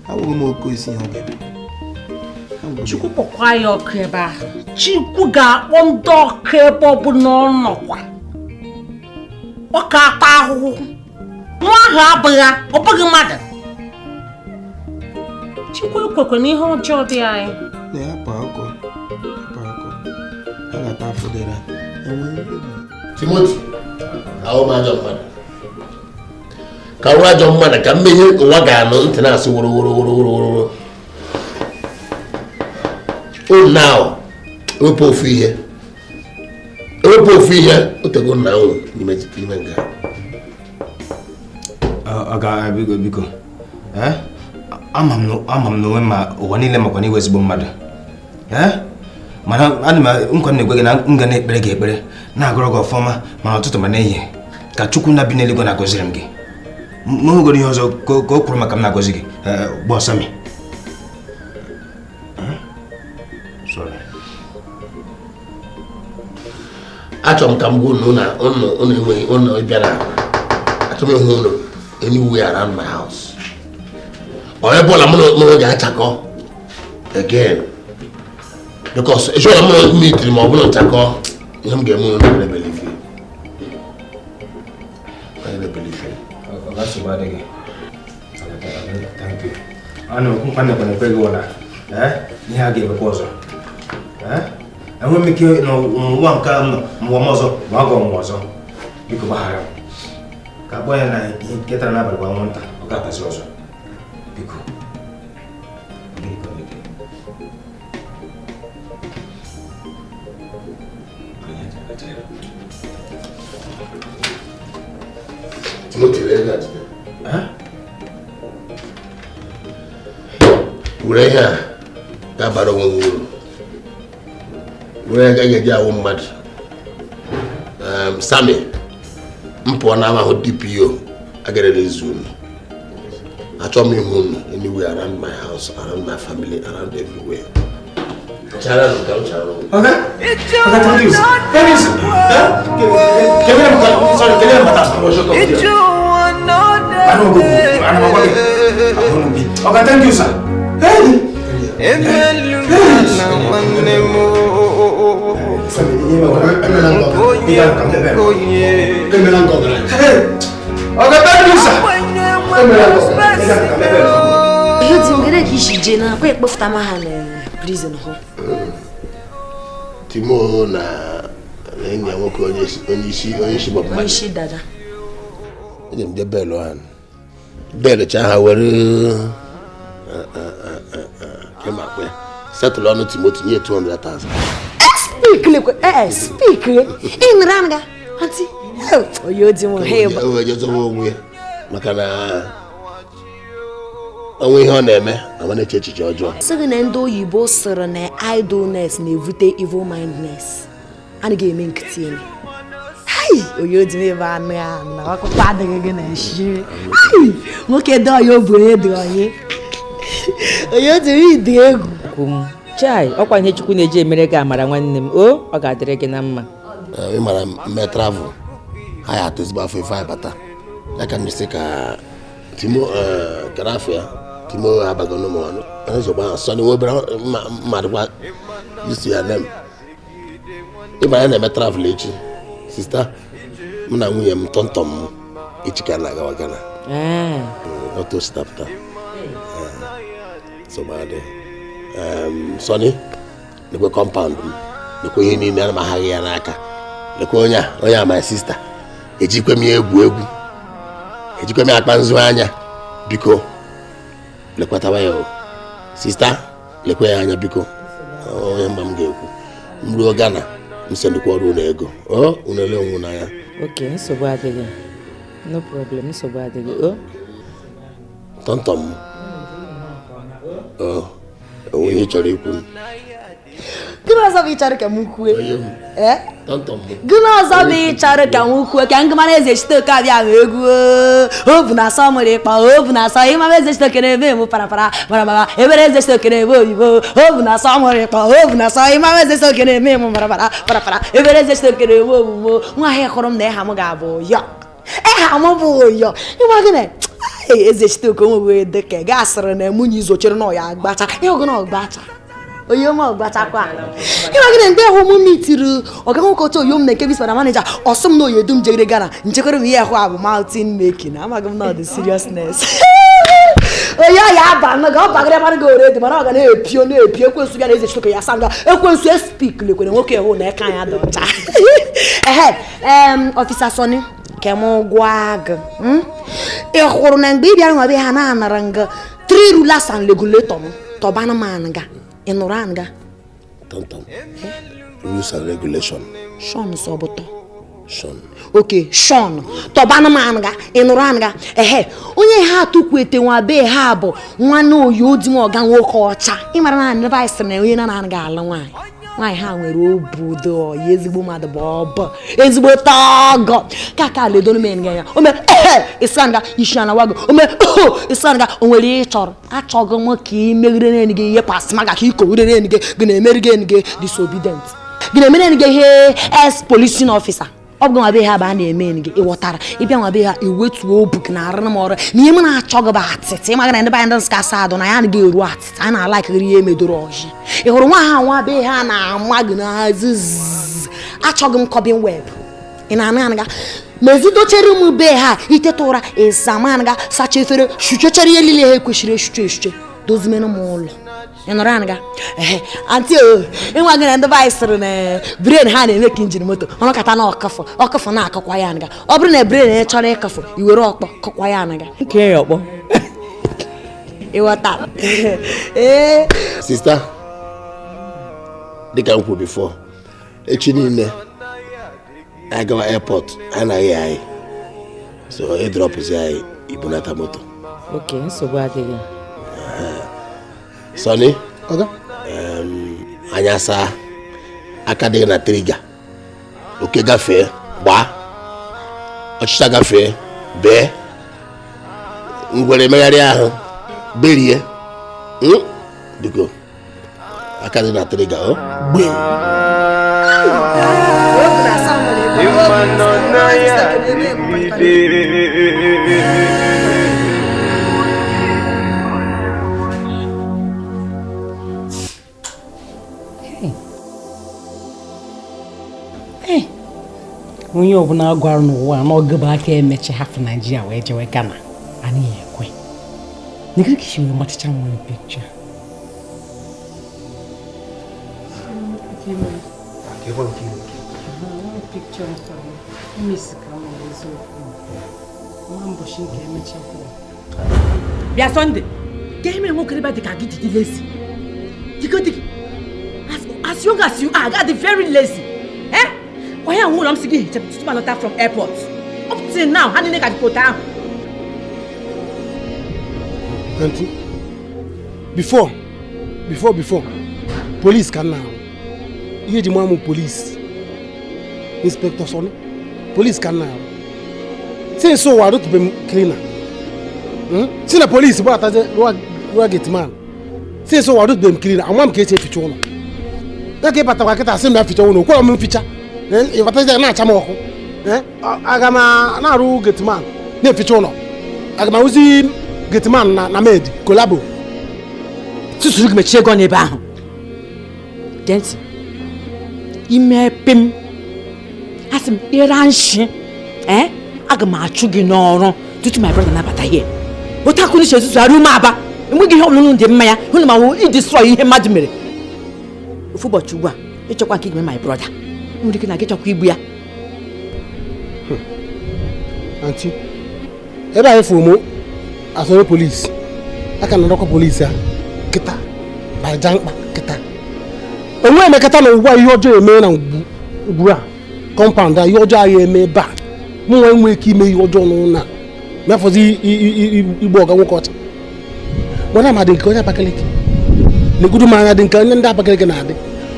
ha nwere m oke isi ihe ọ ga-eme Chukwu kpọkwa ya ọkụ ebe ahụ Chukwu ga-akpọ ndị ọkụ ebe ọ bụ na ọ nọkwa ọ ka ata ahụhụ nwa ahụ ọ bụghị mmadụ Chukwu ekwekwe na ihe ọjọọ dị anyị na-apụ akọ ha ga-ata afụ dịra Timoti ahụ m ajọ mmadụ ka nwa ajọ mmadụ ka mmehie ụwa ga-anụ ntị na-asị woro now ewepụ ofu ihe otego nna ahụ n'ime nga biko ama m n'onwe ma ụwa niile makwa n'iwe ezigbo mmadụ mana ana m nkwa na-egwe gị na m ga na-ekpere gị ekpere na-agụrụ gị ọfọma mana ọtụtụ ma n'ehihie ka Chukwu na bi n'eluigwe na-agọziri m gị m hụgoro ihe ọzọ ka o kwuru maka m na-agọzi gị gbọsọ m achọrọ m ka m gwa unu na unu enweghị unu bịara achọrọ m ịhụ unu anywhere around my house or ebe ọla mụ ga-achakọ again because ịchọrọ mụ mitiri ma ọ bụrụ nchakọ ihe m ga-eme unu na-ebelife That's about it. Thank you. I know who can open a big one. You have given a cause. And when we kill one come, one muzzle, one gone muzzle. You could buy him. Cowboy and I get another one. I got this also. Pico. Ureha kabaro nguru. Ureha gaje awo mad. Sami. Mpo na ma ho DPO agere the zone. Acho me home anywhere around my house, around my family, around everywhere. Chara no ka chara. Okay, thank you. Okay, thank you, sir. Timo na enya nwoke onye isi Bob Marley. Onye dada. Onye mde belo an. Belo cha ha were kema kwe. Settle on Timothy nye 200,000. Speak. In ranga. Auntie. Oyoo di mo heba. Oyo zo onwe. Maka na onwe ihe ọ na-eme amana echiche ọjọọ. Sịrị na ndị oyibo sịrị na idleness na-evute evil mindedness. Ana ga-eme nkịtị eme. Hai, Oyoo di ebe anụ ya na ọkụkọ adịghị gị na shi. Nwoke dị Oyoo bụ onye dị onye. Oyoo di dị egwu. Chai, ọkwa ihe Chukwu na-eji emere gị amara nwanne m. O, ọ ga-adịrị gị na mma. Ị mara mme travel. Ha ya atụzigba afọ ife abata. Ya ka m sị ka Timo Karafia Timo abagono mo ano. Ano so ba so ni wo bra madwa isi ya nem. Ị mara na eme travel echi. Sister, m na nwunye m tonto m ichika na gawa Ghana. Auto stapta. So ba de. Sonny, lekwe compound m. Lekwe ihe niile na ma ha ya n'aka. Lekwe onya my sister. Ejikwe m egwu. Ejikwe m akpa nzu anya. Biko. Lekwe tawa yo. Sister, lekwe anya biko. Onye mba m ga-ekwu. M ruo Ghana, m sendikwa ọrụ na ego. Unele onwu na ya. Okay, nsogbu adịghị. No problem, nsogbu adịghị. Tontom. Onye chọrọ ikwu. Gịnị ọzọ bụ ịchọrọ ka m kwue? Tontom. Gịnị ọzọ bụ ịchọrọ ka m kwue ka ngụmara eze Chitoke abịa ma egwu ovu na asọ mụrụ ịkpa ovu na asọ ịmama eze Chitoke na-ebe emu parapara marabara ebere eze Chitoke na-ebe oyibo ovu na asọ mụrụ ịkpa ovu na asọ ịmama eze Chitoke na-eme emu parapara ebere eze Chitoke na-ebe omume nwa ahịa hụrụ m na ịha m ga-abụ Oyoo ịha m bụ Oyoo ịma gịnị eze Chitoke onwe Dikeh gasịrị na emunye izochere na ọya agbacha ịhụgụ na ọgbacha Oyoo ma ọgbachakwa ịma gịnị ndị ahụ m mitiri ọganwoke Oyoo m na nke vice manager ọsụm na Oyoo dum jegere Ghana nchekwere m ihe ahụ abụ mountain making amaghị m na the seriousness Oyoo ya aba na ga ọbagara mara ga ore dị mana ọ ga na-epi ekwensu bịa na eze Chitoke ya sanga ekwensu speak lekwere nwoke hụ na eka ya dị ọcha ọfisa Sonny kemo gwag e hụrụ na mgbe ị bịara nwa be ha na-anara nga 3 rulers and regulator to bana man ga ịnụrụ anga Tontom. Rules and regulation. Sean soboto. Sean. Okay, Sean. To bana man ga ịnụrụ anga onye ha tukwete nwa be ha bụ nwa na Oyoo di nwa ọga nwoke ọcha ị mara na neba isị na onye na ga ala nwaanyị ha nwere obodo ezigbo mmadụ bụ ọbụ ezigbo tago kaka ledonu men ga ya ome isanga ishana wago ome isanga onwere ịchọrọ achọgo nwoke imegide n'enige ihe pasma ga ka ikowure n'enige gị na-emerige enige disobedient gị na-emere enige ihe ex-police officer ọ bụ nwa be ha ba na-eme enige ịwọtara ịbịa nwa be ha iwetuo obu gị na arụ na ọrụ na ihe m na-achọgị bụ atịtị ịmaga na ndị banyị ndị ska sadụ na ya ga-eru atịtị a na-alaikiri ihe emedoro ọjị ị hụrụ nwa be ha na-ama gị na azịz achọghị m kọbin web ị na-anụ anaga Mezido chere mu be ha itetora esamanga sachefere shuchechere yelile he kweshire shuche dozimeno molo enoranga anti enwa gina ndo vice ne brain ha na eme kinjin moto ono kata na okafo na akakwa ya nga obru na brain e choro ikafo iwere okpo kokwa ya nga nke okpo iwata sister Dikeh nkwu before echi niile I go airport and I so I drop is I ibunata moto. Okay, so what again? Sonny, okay. Anyasa akade na trigger. Okay, gafe ba. Ochita gafe be. Ngwele megari ahụ berie. Biko. Akade na trigger oh. Gbe. Onye ọbụla gwara n'ụwa n'oge bụ aka emechi hafụ Nigeria wee jewe Ghana anaghị ekwe n'ikiri ka isi wee machicha nwere pikcha bịa Sunday ka ihe mere nwoke ebe dị ka gị dị lazy dikotiki as young as you are God very lazy why am I singing to from airport up till now how did I go down auntie before police can now you the mamu police inspector son police can now since so I don't be cleaner since the police but as a get man since so I don't be cleaner I want to get a feature no that get pata waketa same that feature no ko am feature if I tell na chama oko aga na ru get man na feature no aga ma uzi get man na made collabo susu gme chego na ebe ahụ denti ime pem asim iranshi aga ma achu gị n'ọrụ tutu my brother na bata here ota kunu shesusu aru ma aba enweghị ihe ọlụlụ ndị mmanya hụ ma wo destroy ihe mmadụ mere ofu ụbọchị ugbu a ịchọkwa ka igme my brother nwere ike na gị chọkwa igbu ya auntie ebe anyị fụrụ mụ asọrọ polisi aka na ndọkọ polisi a kịta baja mkpa kịta onwe emekata na ugbu a ihe ọjọọ eme na ugbu a compound a ihe ọjọọ anyị eme ebe a mụ nwee ike ime ihe ọjọọ n'ụlọ mefọzi igbo ọga nwoke ọcha mana ma dị nke onye Abakaliki na-egudu m anya dị nke onye ndị Abakaliki na-adị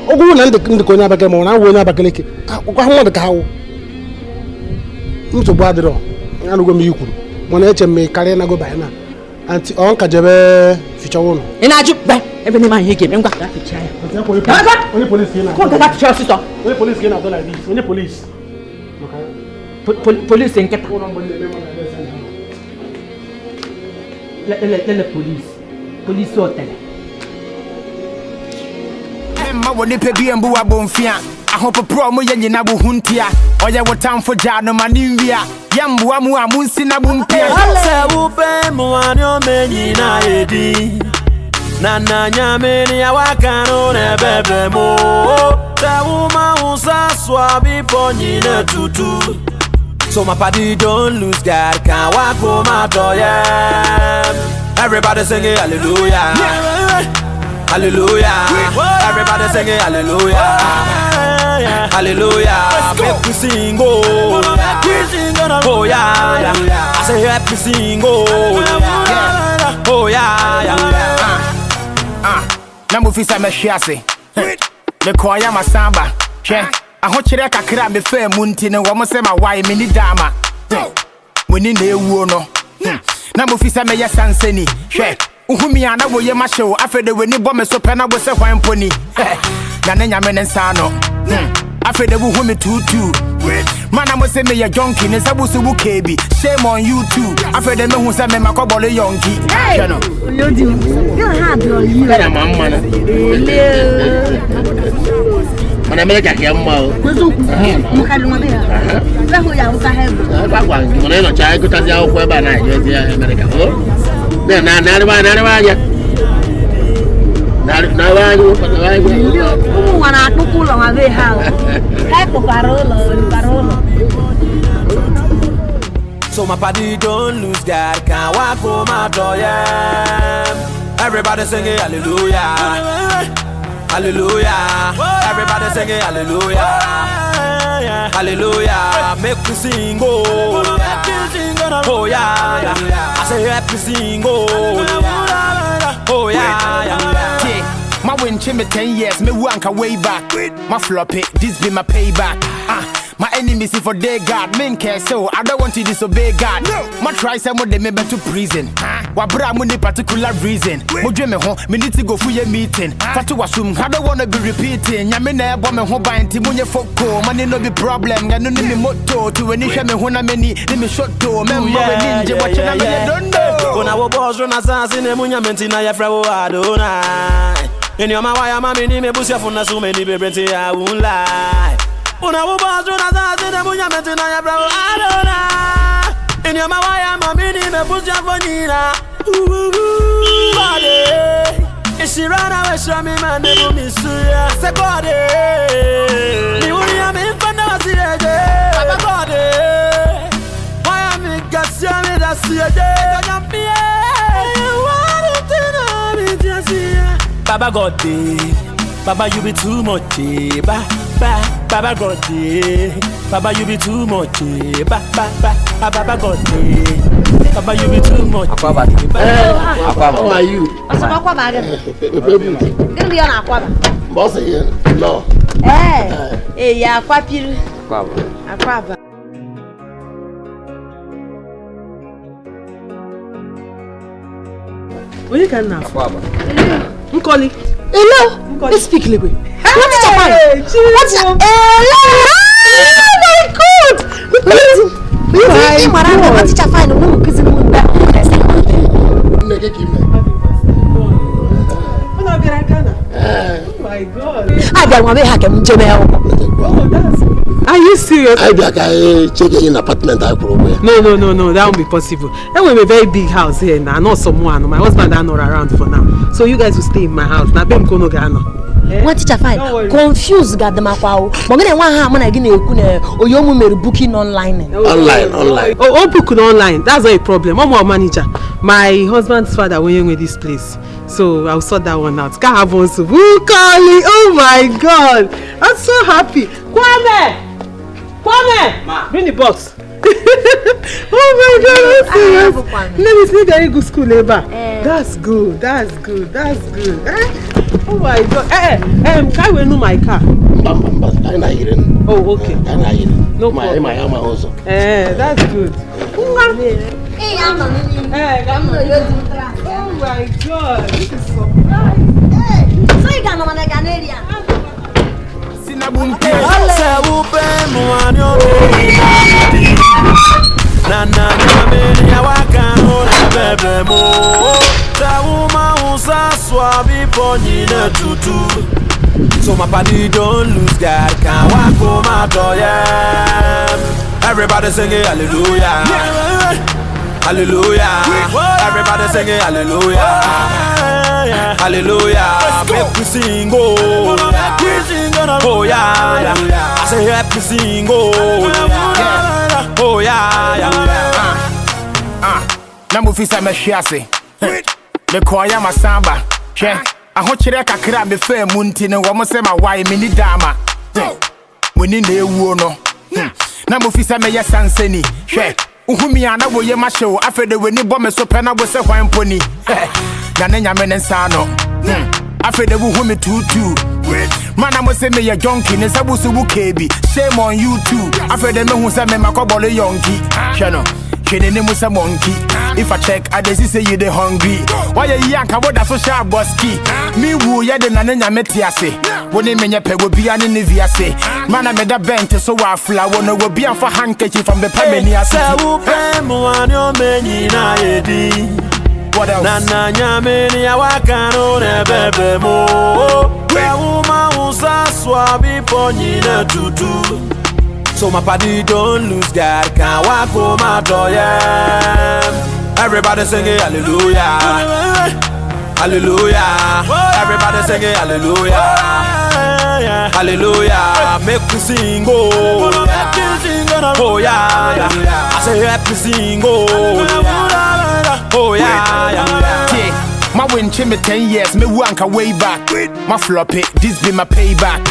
ogwuru na ndị ka onye Abakaliki ma ọ na-awụ onye Abakaliki ọkwa mmadụ ka awụ nsogbu adịrọ anụgwo m ihe kwuru mana eche m karịa na goba na anti ọ nka jebe ficha ụlọ ị na-ajụ gbe ebe n'ime ihe ga-eme ngwa ka ficha ya onye polisi na ko ga ficha ọsịsọ onye polisi na dollar this onye polisi polisi nkịta lele polisi hotel ma woni pe bi embu abonfia ahopopro mo ye nyina bu huntia oye wotamfo ja no manimvia yambu amu amunsi na bumpia se upe mo anyo menyina edi na nyameni ya wakano ne bebe mo se uma usa swabi ponyina tutu so my party don't lose God can't walk home out everybody singing hallelujah hallelujah everybody singing hallelujah hallelujah make we sing oh yeah I say happy sing oh yeah na mufisa meshiase me kwaya masamba che ahokyere kakra me fa munti ne wo mo se ma wai me ni dama muni na ewuo no na mufisa me yesanseni hwe uhumi ana wo ye ma hyew afede weni bo me so pe na bo se hwan poni na ne nyame ne nsa no afede wo humi tutu mana mo se me ye jonki ne sabusu bu kebi shame on you too afede me hu se me makobolo yonki hwe no lodi you hard on you ya mama na Mana America kia mma. Kwezu. Mukaluma be ha. Baho ya uka hebo. Kwa ngone no cha ikuta ya okwe ba na je America. Oh. Na ya. Na wa ni pa wa. Umu wana tukula wa be ha. Hai ko parolo. So my party don't lose God, can't walk home out door, yeah. Everybody singing hallelujah, hallelujah. Everybody singing hallelujah, hallelujah. Make me sing, oh yeah. I say happy sing, oh yeah. My win chimney 10 years, me wank way back. My flop it, this be my payback. My enemies see for their God, men care so I don't want to disobey God. No. My try some of them to prison. What bra money particular reason? Mojo me home, me need to go for your meeting. Fatu assume I don't wanna be repeating. Yamina woman home by Timunya Foko, money no be problem. I don't need me motto to any shame when I'm many, let me shot to member ninja watching I don't know. When I was born on assassin, Munya Mentina Yafra Adonai. In your Mawaya Mammy, me Busia for so many baby, I won't lie. Una wo bazu na zazi na munya metina ya bravo Adona. In your mawaya mamini me buja vonina. Body. Ishirana we show me man nebu misuya. Se body. Ni uni ya mi mfanda wa sireje. Baba body. Waya mi gasya mi da sireje. Kanyapie. Wadu tina mi tiasiya. Baba God. Baba you be too much. Baba God, Baba you be too much. Baba God, Baba you be too much. How are you? Asaba baga. Gonna be on aqua. Boss here. No. Ya aqua piru. Aqua. Where you can now? Nkoli. Hello. Let's speak Libre. What is your mind? What's your... Oh my God! What is your fine? Oh my God. I don't want to hack him, Jamel. Are you serious? I be like I check in apartment I probably. No, that won't be possible. That will be a very big house here now. Not someone. My husband are not around for now. So you guys will stay in my house. Now be mkono gano. What teacher fine? Confused got them akwa. Mogene wan ha mana gine ekune Oyoo mu mere booking online. Online. Oh, booking online. That's not a problem. I'm our manager. My husband's father went with this place. So I'll sort that one out. Can't have one soup. Oh my God. I'm so happy. Kwame! Ma. Bring the box. Oh my God, that's serious. Let me see very good school labor. That's good. Oh my God. Can we know my car? Oh, okay. No problem. That's good. Oh my God, this is surprise. So you can know my Canadian. So my body don't lose God, can't walk home out door, yeah. Everybody singing hallelujah, hallelujah. Everybody singing hallelujah, hallelujah. Make me sing, oh yeah. I say happy sing, oh yeah. Namufisa me shiase. Me kwaya masamba. Che. Ahokyere kakra me fa munti ne wo mo se ma wai me ni dama. Woni na ewu no. Namufisa me yesansani. Hwe. Uhumi ana wo ye ma hyew afede weni bo me so pe na bo se hwan poni. Na ne nyame ne nsa no. Afede wo humi tutu. Man, I'm say me a junkie, ne sabusu bukebi. Shame on you too. Afede me hu say me makobole yonki. Chano. Kene ne musa monkey. If I check, I just say you the hungry. Why you yank? I would have so sharp boski. Me woo ya de nanya metiase. When they menye pe will be an inviase. Man, I made a bent so I flower no will be for handkerchief from the Pamania. What else? Nanya meni awakano ne bebe mo. Musa swabi ponyina tutu. So my party don't lose God, can't walk home out of everybody singing hallelujah, hallelujah. Everybody singing hallelujah, hallelujah. Make me sing, oh yeah, I say help me sing, oh yeah. My win me 10 years, me wank way back. My flop it, this be my payback.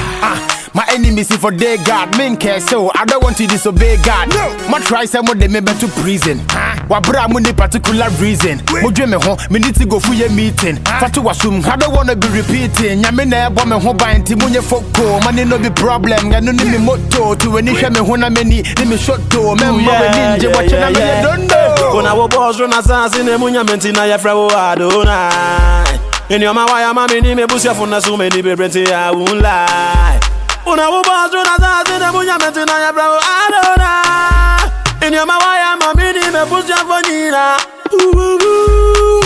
My enemies see for their God, men care so I don't want to disobey God. No. My try some of them to prison. Wabra muni particular reason. Mujwe me home, me need to go for your meeting. Fatu wasum, I don't wanna be repeating. Yamina woman home by Timunya Foko, money no be problem. I don't need me motto to any shame hona many, let me shot to member ninja watching I don't know. When I was boss run as in the Munya Mentina Yafra Adonai. In your Mawaya Mammy, me busia for so many baby, I won't lie. Una wo boss run as in the Munya Mentina Yafra Adonai. In your Mawaya Mammy, me busia for Nina.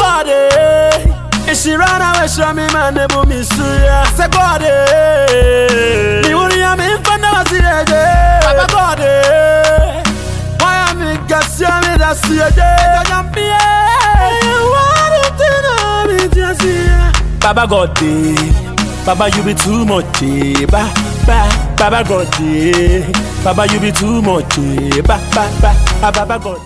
Body. If she ran away, show me man, the boom is say body. You only am in front of us, Papa body. Why am I gassia me that see a day? Baba God, Baba you be too much, Baba God, Baba you be too much, Baba God.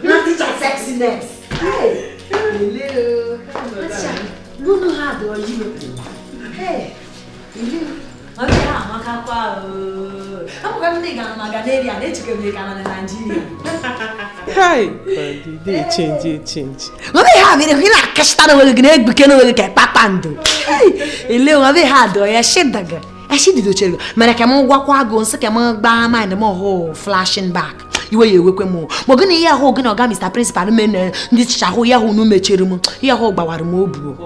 Not teacher sexiness. Hey, hello. No how do you? Hey, hello. Okay, I'm going to make a Magadania. They took a make an Nigeria. Hi, they change. What they have in a castano will get became a papando. Hey, a little of a hard or a shit dagger. I see the chill. Maracamo Waquago and Sakamo Bama and the more flashing back. You were your work more. Mogani Yahogan or Mr. Principal men, this Shahoya who no machirum, Yahoba Mobu.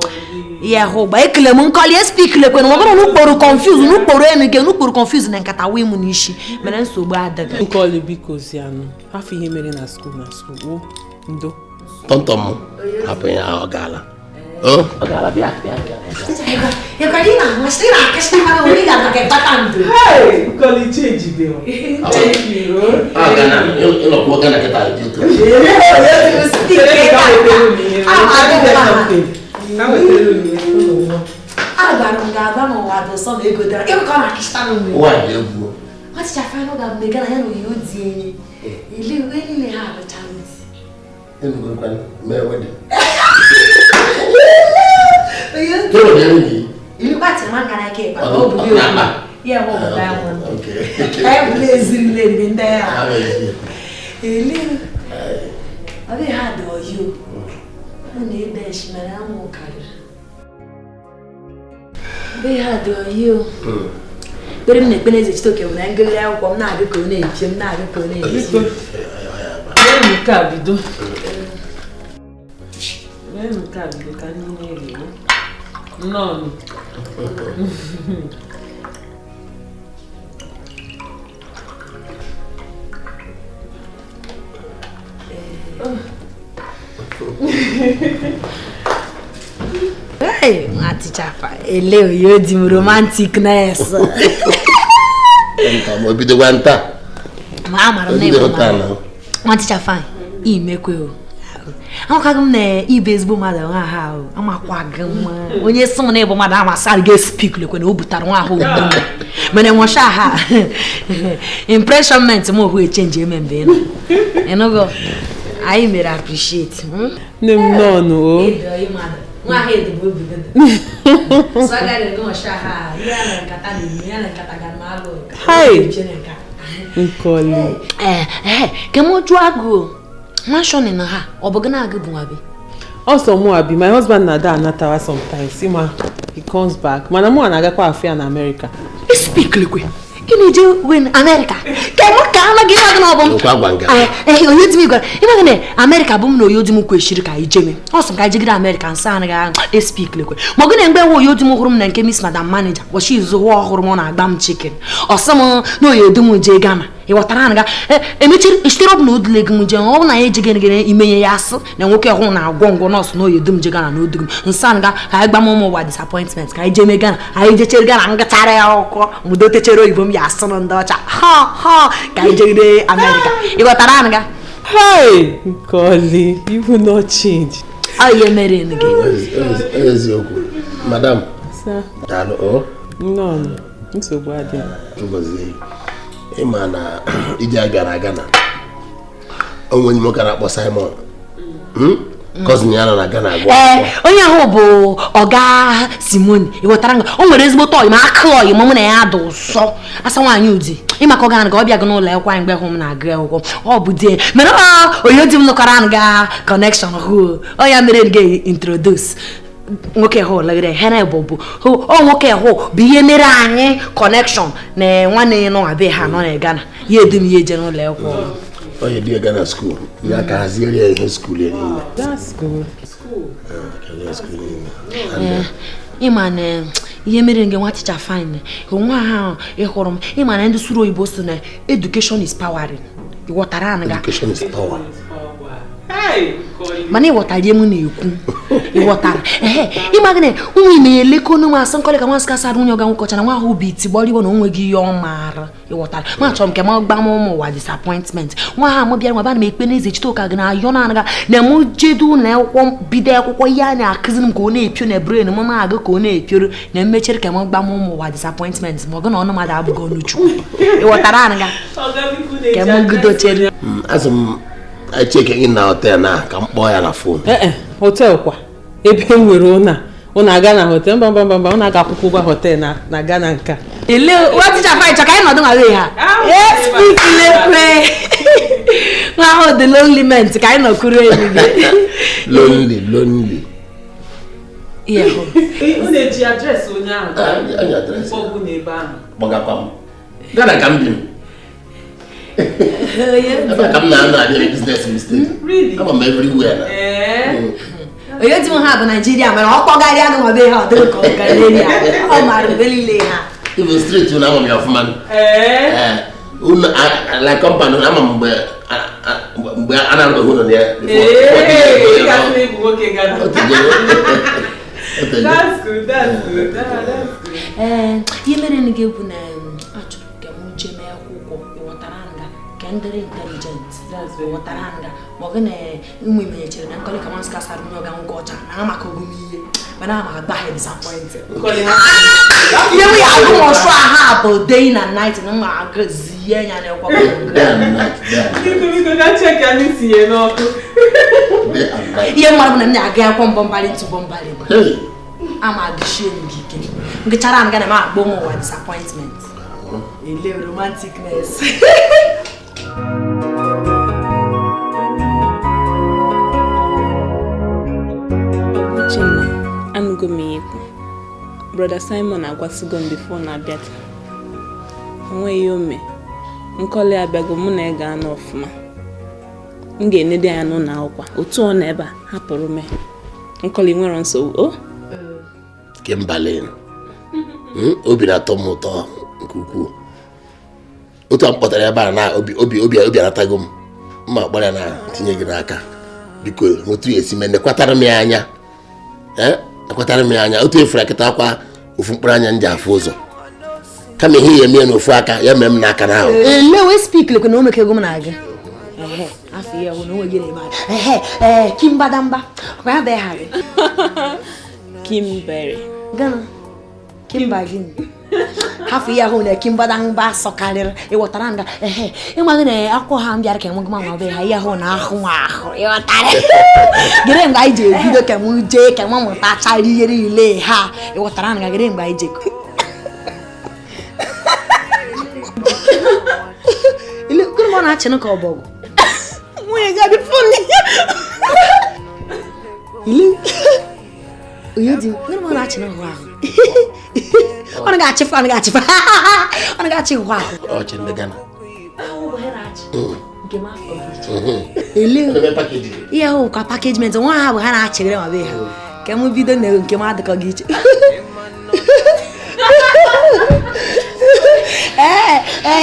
Yahoba, Clemon Collier speak like when we're look for confused, look for any again, look for confused and Katawi Munishi. Man, so bad. You call it because Yano. Half a him in a school. Do Tonto, happy our gala. Oh, gala, you can even still like a stammer we got like a patent. Hey, call it change, Bill. Thank you. What can I get out of you? What's your final that they can handle you? You live really have a chance. You got a man can I keep? Yeah, okay. I'm lazy lady in there. Have you had or you? Only dash, madam, or color. They had or you. But in the Benedict took you and go out from Naga Nation, Naga Nation. Can't be do. Can't be none. Hey, Mati Chapa, a little you romanticness. Be the one time. Mamma, Mati Chapa, he make you. I'm going to baseball mother. How I'm a quagum. When you're some neighbor, Madame, I get speak like when you put on one. When I wash her impression meant more who change him and then. And I may appreciate. No. My head will be good. So I got to go Shaha. You are like Catagamalo. Hi. Come on, Drago. Mansion in her, or Bogana Gubuabi. Also, Moabi, my husband Nada Natawa sometimes. See, he comes back. Manamo and Agakwa affair in America. Speak, liquid. Can you do win America? Come on, give us an album. You me go. Even America boom no Yodumu Quishika, Jimmy. Also, Gajiga American Sanaga, they speak liquid. Morgan and Bewo Yodumu room and Chemis Madam Manager, or she is a war hormone, a damn chicken. Or someone no Yodumu Jagama. ịghọtara nga emechiri isitere ọ bụ na odile gị m je ọ bụ na ya ejighị gị imenye ya asị na nwoke hụ na agwọ ngwọ nọọsụ na oyi dum je gana na odugum nsa nga ka anyị gba m ụmụ ụwa disappointment ka anyị jee mee gana anyị jechere gana ngachara ya ọkọ mụdo techere oyibo m ya asụ na ndị ọcha ha ka anyị jegide Amerịka ịghọtara nga Hi, Collie, you will not change. How you marrying again? Eziokwu. Madam. Sir. Hello. No, I'm so bad. Ngozi. Imana ije gara Ghana. Onwe nyimo kana akpọ Simon. Cousin ya na Ghana agwọ. Onye ahụ bụ Ọga Simon. Ịghọtara nga o nwere ezigbo toy ma aka oyi mụ na ya dị ụsọ. Asa nwaanyị udi. Ịmaka Ọga ga ọbịa gị n'ụlọ akwụkwọ anyị mgbe hụ m na-agụ akwụkwọ. Ọ bụ die. Mere onye di m nụkọrọ nga connection hụ. Ọ ya mere gị introduce. Nwoke hụ lagere hena bụ o nwoke hụ bụ ihe mere anyị connection na nwanne nọ abe ha nọ na Ghana. Ya edu m ihe je n'ụlọ akwụkwọ. Oh, you do Ghana school. You can Haziria in school. That's good. School. School. Imane, you made a what teacher fine. Wow, a horror. Iman and the Suro Ibosu. Education is powering. What education is power. Hey, Mane, what I did money. Water. Imagine, we may lekono some colleague once Casaruno Coach and one who beats body one will give your mar. Water. Much on Kamal Bamo was disappointment. One more about make pennies each token. Yonanga, Namujedu now won't be there. Koyana, cousin Gone, Pune brain, Mama go Gone, pure, Namature Kamal Bamo was disappointments. Morgan on Madame Gonuchu. Wataranga. As I check in now there now, come boy on a phone. Hotel kwa. Ebe nwere ona aga na hotel bamba ona ga pukuba hotel na Ghana nka. Ele what is fight ka no do away ha. Yes, speak lekwe. Wa the lonely man ka no kuru eni. Lonely. Yeah. Une ji address onya ahụ. Anya address. Ogu na ebe ahụ. Boga kwam. Ghana kam dim. Yeah. Come now, I business mistake. Really? I'm everywhere. Oyoo ti mo ha bụ Nigeria mere ọkpọ gari anụ ma be ha dị ka Nigeria. Ọ mara belile ha. Even straight to now of man. Like company na mgbe ana ro hono there. That's good. You mere ni ge bu na achọrọ ka m je mee akwụkwọ ịghọtara nga ka ndịrị intelligent. That's ịghọtara nga ma ọ gị na ụmụ imenyechere na nkọli ka nwansi kasara onye ọga nwoke ọcha na amaka ogumihe mana ama agba ha disappointed. Ihe we are going to ha bụ day na night na ma agazie nya na ekwa Biko ga check ya n'isi ye n'ọkụ. Ihe mmadụ bụ na m na-aga akwọ mbọmbalị ntụ bọmbalị. Ama agishie ngike. Ngechara m ga na ma agba ụmụ ụwa disappointment. Ele romanticness. Anugo miyeko. Brother Simon agwasigo m before na abịata. Onwe ome. Nkọli abịago mụ na ị ga-anọ ọfụma. M ga-enede ya n'ụlọ akwụkwọ. Otu ọ na ebe a hapụrụ m. Nkọli nwere nsogbu. O? Kimberly. Obi na-atọ m ụtọ nke ukwuu. Otu a m kpọtara ebe a na obi anatago m. Mma gbara na tinye gị n'aka. Biko, otu esi mee nekwatara m ya anya. Akwatara m anya otu efura kịta akwa ofu mkpụrụ anya ndị afọ ụzọ kama ihe ya eme n'ofu aka ya mee m n'aka n'ahụ lewe speak lekwe na omeke ego m na-aga afọ ya hụ na onwe gị na-eme Kimbadamba kwa ya bee ha gị Kimberry gana Kimba gị afọ ya hụ na Kimbadamba sọkarịrị ịghọtara nga ịma gị na akwụkwọ ha m bịara ka enweghị mama bee ha ya hụ na ahụ ịghọtara gere mgbe anyị ji ebido ka m jee ka m mụtachara ihe niile ha ịghọtara nga gere mgbe anyị jekọ ile gịnị ma ọ na-achị ka ọ bọgụ nwunye gị adị fụnị ile onye di gịnị ma ọ na-achị na ahụ ọ na-achịfa ọ na-achị hụ ahụ ọchị ndị Ghana ele ihe ahụ ka pakejment nwa ha bụ ha na-achịgịrị ma be ha ka m bido na nke m adịkọ gị iche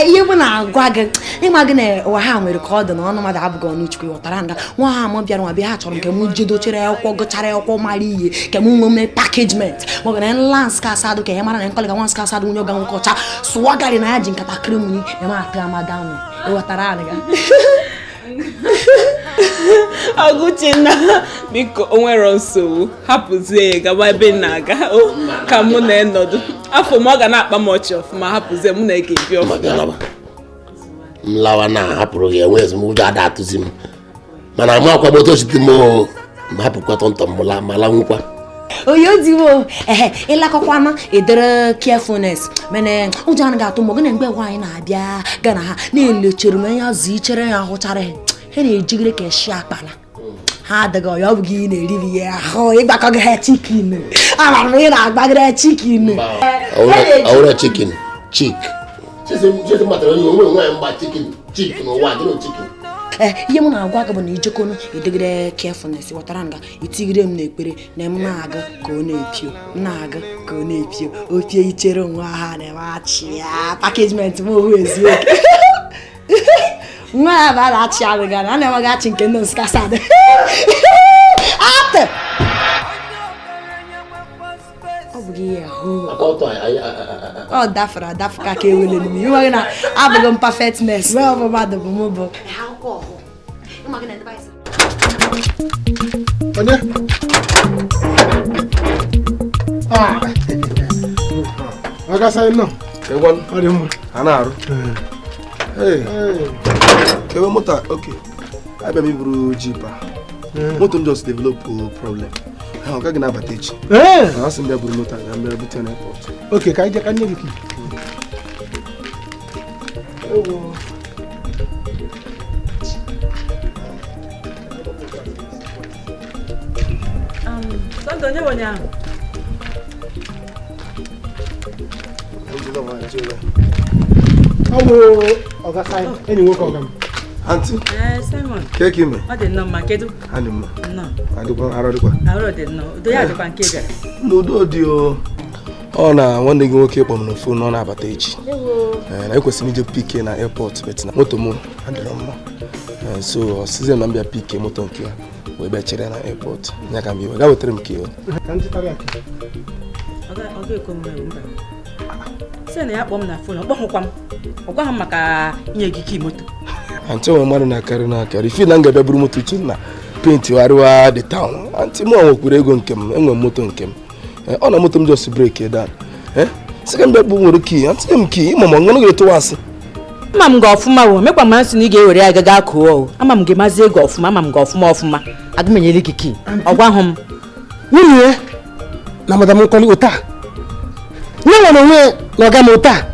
ihe bụ na-agwa gị ịma gị na ụwa ha nwere ka ọ dị na ọnụ mmadụ abụghị ọnụ Chukwu ghọtara nga nwa ha m bịara nwa bịa ha chọrọ nke m jedochere akwụkwọ gụchara akwụkwọ mara ihe ka m nwe mee pakejment maọbụ na nlans ka asadụ ka ya mara na nkọlịga nwa ska asadụ nwunye ọga nwoke ọcha sụwa garị na ya ji nkata krimuni ya ma atụ amadanụ ịghọtara anyị ga Ọgụchinna biko o nwere nsogbu hapụzie gaba ebe na-aga ka mụ na-enọdụ afọ m ọ ga na-akpa m ọchị ọfụma hapụzie mụ na eke bi ọfụma m lawa na hapụrụ gị enwe ezumụjọ ada atụzi m mana m akwa moto chite m ma hapụkwa tonto m mala nwụkwa Oyoo diwo ịlakọkwana edere carefulness mana ụjọ anaghị atụ mgbe gị na mgbe nwaanyị na-abịa gana ha na-elechere m ya zụ ichere ya hụchara ha na-ejigere ka eshi akpala ha adịghị ọya ọ bụ gị na-eribi ya ahụ ịgbakọgị ha chikin amara m ị na-agbagara chikin ọwụrụ chikin chik ihe m na-agwa gị bụ na ijekọnụ edegide carefulness ghọtara nga itigide m n'ekpere na m na-aga ka ọ na-epio na-aga ka ọ na-epio opie ichere onwe ha na-emachi ya pakejment m ohu eziokwu nwa ya bụ a na-achị arịga na na-enweghị achị nke ndị nskasad atị ọ bụ gị ya ọ dafere adafu ka ka ewele n'ime ịnweghị na abụghị m perfectness na ọ bụ mmadụ bụ m bụ onye ọ gasaghị nnọọ ọ dị mma a na-arụ kewe moto oke abịa m iburu jipa moto m just develop problem ọ gaghị na-abata echi asị m bịa buru moto ga mbịa bute na airport oke ka anyị jeka nye gị ki Tonto onye onye ahụ ọ bụ ọgasaghị enyi nwoke ọga m Auntie. Simon. Keke me. Ọ dị nnọọ mma kedu? Ani mma. Nnọọ. Adịkwa arụ dịkwa. Arụ dị nnọọ. Udo ya dịkwa nke bịara. N'udo dị o. Ọ na nwanne gị nwoke kpọm na fon ọ na-abata echi. Na ekwesịrị ije pike na airport bet na moto m adịrọ mma. So season na mbịa pike moto nke ya wee bịa chere na airport. Ya ka mbiwe ga wetere m ke o. Ka ndị tara aka. Ọ ga-ekwe m mba. Sị na ya kpọm na fon ọ kpọhụkwa m. Ọ gwa ha maka inye gị ki moto. Anti nwe mmadụ na-akarị na-akarị ife na nga bịa buru moto uche na penti warịwa the town. Anti mụ nwekwuru ego nke m enwe moto nke m. Ọ na moto m just break down. Sị ka m bịa kpụ nwere ki anti m ki ịma ma ọṅụṅụ ga-etowa asị. Ama m ga ọfụma o mekwa ma nsị na ị ga-ewere ya gaga akụọ o ama m ga-emazi ego ọfụma ama m ga ọfụma aga m enyere gị ki ọgwa hụ m nwunye na madam nkọli ụta nye nwere onwe na ọga m ụta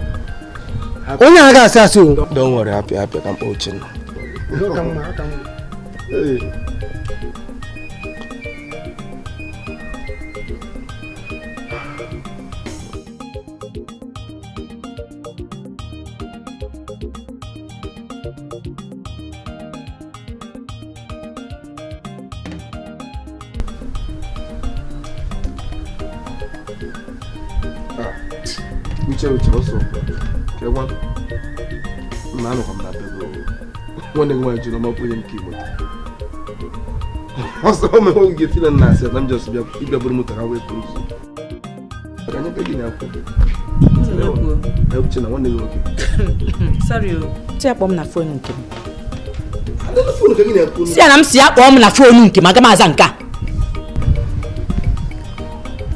onye a ga-asị asị o don't worry happy ka mkpa oche nọ uche ọsọ kewa na anụkwa m na bego nwanne gị nwaanyị jụrụ ọmapụ onye m ka igbo ọsọ omewe oge fila na asị na m jọs ịbịa bụrụ moto ha wee pụrụ ụzọ maka nye gị na-akwụ uche na nwanne gị nwoke sorry o si akpọ m na fon nke m si ya na m si akpọ m na fon nke m aga m aza nke a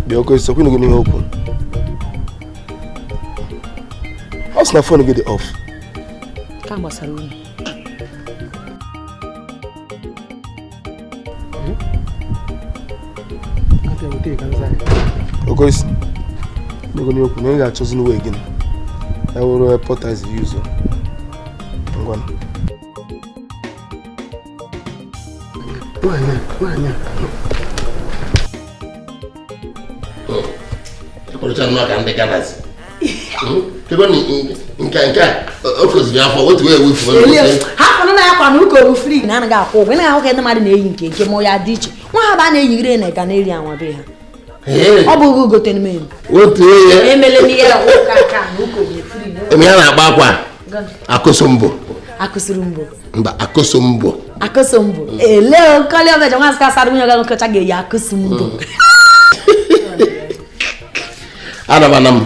bịa oke sọkwụ gị n'ihe okwu ọ sị na fon gị dị off ka gbasara unu ogoisi n'ego n'okwu na ị ga-achọzi n'uwe gị ya wụrụ airport as usual ngwa Kọrọcha maka ndị Ganas. Kego nke o foziri afọ otu wee wefu hapụrụ na ya kwa na ụka oru free na anaghị akwụ ụgwọ ị na-ahụ ka ndị mmadụ na-eyi nke ma ya dị iche nwa ha ba na-eyigire na ga na-eri anwa be ha ọ bụ gote m otu onye emele m ihe ụka ka na ụka onye free eme ya na-agba akwa akụsombo akụsombo mba akụsombo ele okoli omeja nwa ska sara nwunye ga nkocha ga-eyi akụsombo anabana m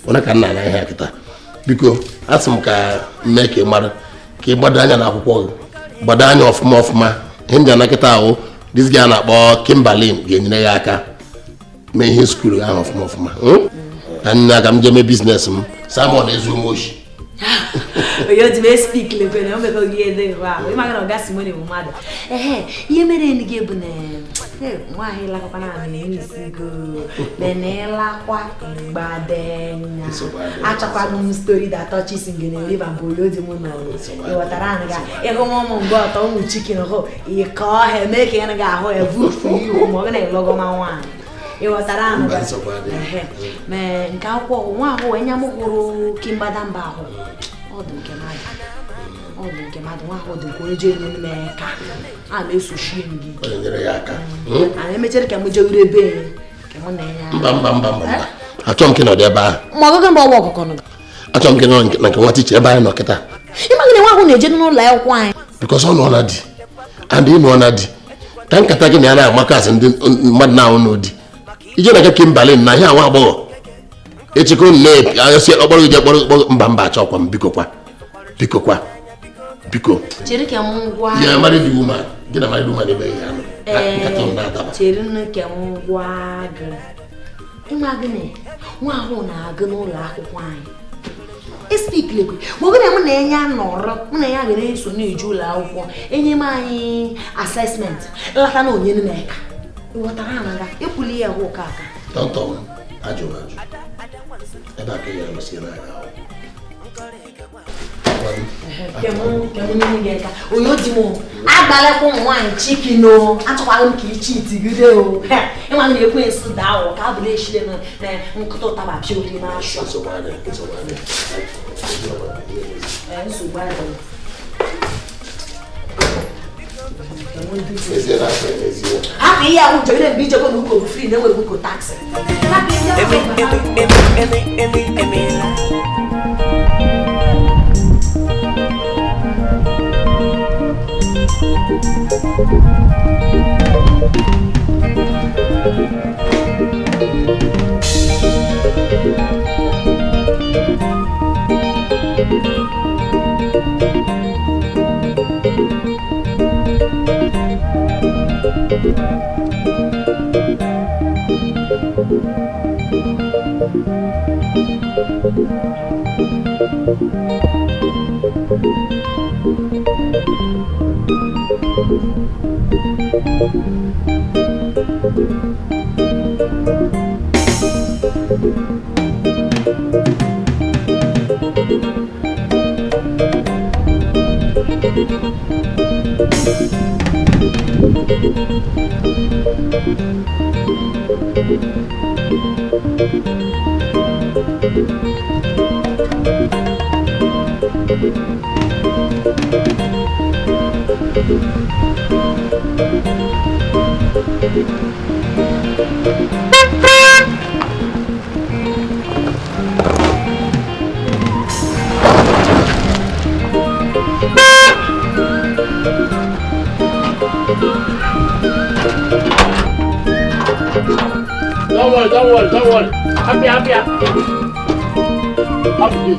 onye ka nna na ihe akịta biko asị m ka mee ka ị mara ka ị gbado anya n'akwụkwọ gị gbado anya ọfụma ihe ndị anakịta ahụ dis guy na-akpọ Kimberlin ga-enyere ya aka mee ihe skuul ahụ ọfụma ka nne aka m jee mee biznes m Simon Ezumoshi Oyoo dị m speak lekwe na omeko gị ede wa ịmaga na ọ gasị mụ na mmadụ ihe mere ndị gị bụ na nwaanyị lakọkwa na na-enwesi go menelakwa gbadenya achọkwaghị m stori da touches ngene river bụ Oyoo dị mụ nọ ịghọtara anyị ga ịhụ m ụmụ mgbe ọtọ ụmụ chikin hụ ịkọ ha eme ka ya ga-ahụ evufu ihu ma ọ ga na-elọgọma nwaanyị ịghọtara anyị ga mee nke akwụkwọ nwa ahụ enye m hụrụ kimbadamba ahụ ọ dị nke mmadụ nwa ahụ dị nke onye jere n'ime ka a na-esochie m gị anyị emechere ka m jegoro ebe ka m na-enye mba achọ m ka nọdụ ebe ahụ ma ọgụgụ mba ọgwụ ọkụkọ nọ achọ m ka nọ na nke nwa ticha ebe anyị nọ kịta ịmaghị na nwa ahụ na-eje n'ụlọ akwụkwọ anyị bikọs ọ nọ na di and ịnụ ọ na di ka nkata gị na ya na-amakasị ndị mmadụ na-ahụ n'odi ije na Kimberlin na ihe nwa agbọghọ echekwa na-asị ọkpọrọ gị kpọrọ mba achọkwa m biko chere ka m gwa ya mara dị uma gị na mara dị uma n'ebe ya nọ nkata m na-adaba chere ka m gwa gị ịma gị na nwa ahụ na-agụ n'ụlọ akwụkwọ anyị espik lekwe ma ọ bụrụ na mụ na enye nọrọ mụ na ya ga na-eso na-eju ụlọ akwụkwọ enye m anyị asesment nlata na onye nneka ịghọtara anaga ekwuli ya hụ ụka aka tonto ajụrụ ebe a ka ya arụsị n'aka Oyoo dị m agbalịkwa ụmụ nwaanyị chikin achọkwaghị m ka ichi itigide o ịma na ekwensu daa ụwa ka a bụrụ eshile na nkụta ụtaba pịa ori na-ashụ nsogbu hapụ ihe ahụ jere mgbe ijekwa na uko fri na enwere uko taksi Don't worry. Happy. Up it.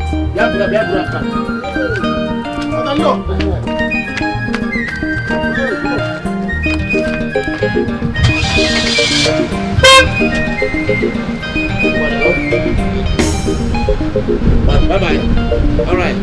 Bye-bye. All right.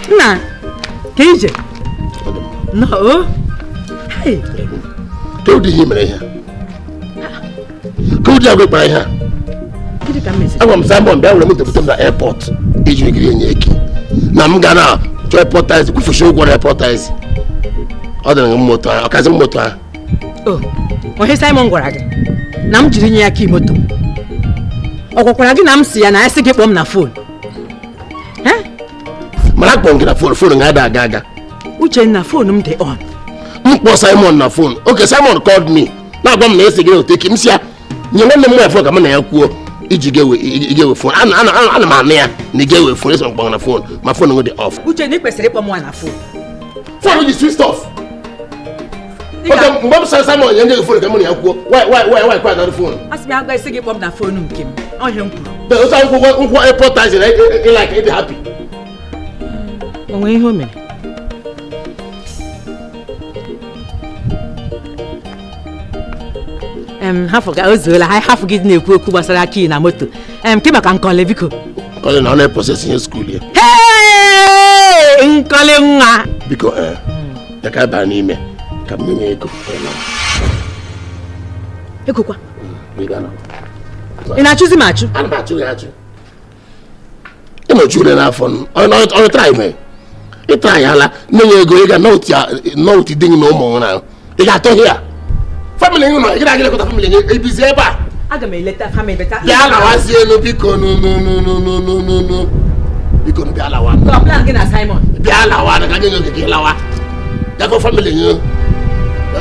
Nna, ka ije? No. Hey. Kewdi ihe mere ihe. Kewdi agwa kpara ihe. Gịnị ka m mesịrị? Agwa m Simon bịa were m debute m na airport iji giri enye eki. Na m ga na chọọ reporters kwufushi ụgwọ reporters ọ dịrị moto ahụ ọkazi moto ahụ onye Simon gwara gị na m jiri nye ya kii moto ọ gwakwara gị na m si ya na ya sị gị kpọọ m na fon mana akpọ gị na fon ga-ada aga Uchenna fon m dị on mkpọ Simon na fon oke Simon called me na-agwa m na esi gị oteki m si ya nye nwanne m nwa fon ka m na ya kwuo iji gewe fon ana m anụ ya na ị ga-ewe fon eso mkpọ na fon ma fon dị off Uchenna ị kwesịrị ịkpọ m nwa na fon fon ji switch off oke mgbe m sa Simon nye njeghị fon ka m na ya kwuo why kwa another phone asị m agba isi gị kpọọ m na fon nke m ọhịa m kwuru otu akwụkwọ nkwụ reporters like ịdị happy onwe ihe o mere hafụ ga ozuola ha hafụ gị na-ekwu okwu gbasara kii na moto ke maka nkọle biko nkọle na ọ na-eprocess ihe skuul ya nkọle nwa biko ya ka baa n'ime ka m nye ego kwa ị na-achụzi m achụ ana m achụ ya achụ ịnọchi ule n'afọ ọrụ trai mee ịtra ya ala nye ya ego ị ga nọti dị gị na ụmụ nwụrụ ahụ ị ga-atọ ya family nụ nọ ị gaghị elekọta family nye ebizi ebe a aga m eleta family beta bịa lawazie elu biko biko bịa lawa plan gị na Simon bịa lawa na ka gị nye oge gị lawa gakọ family nye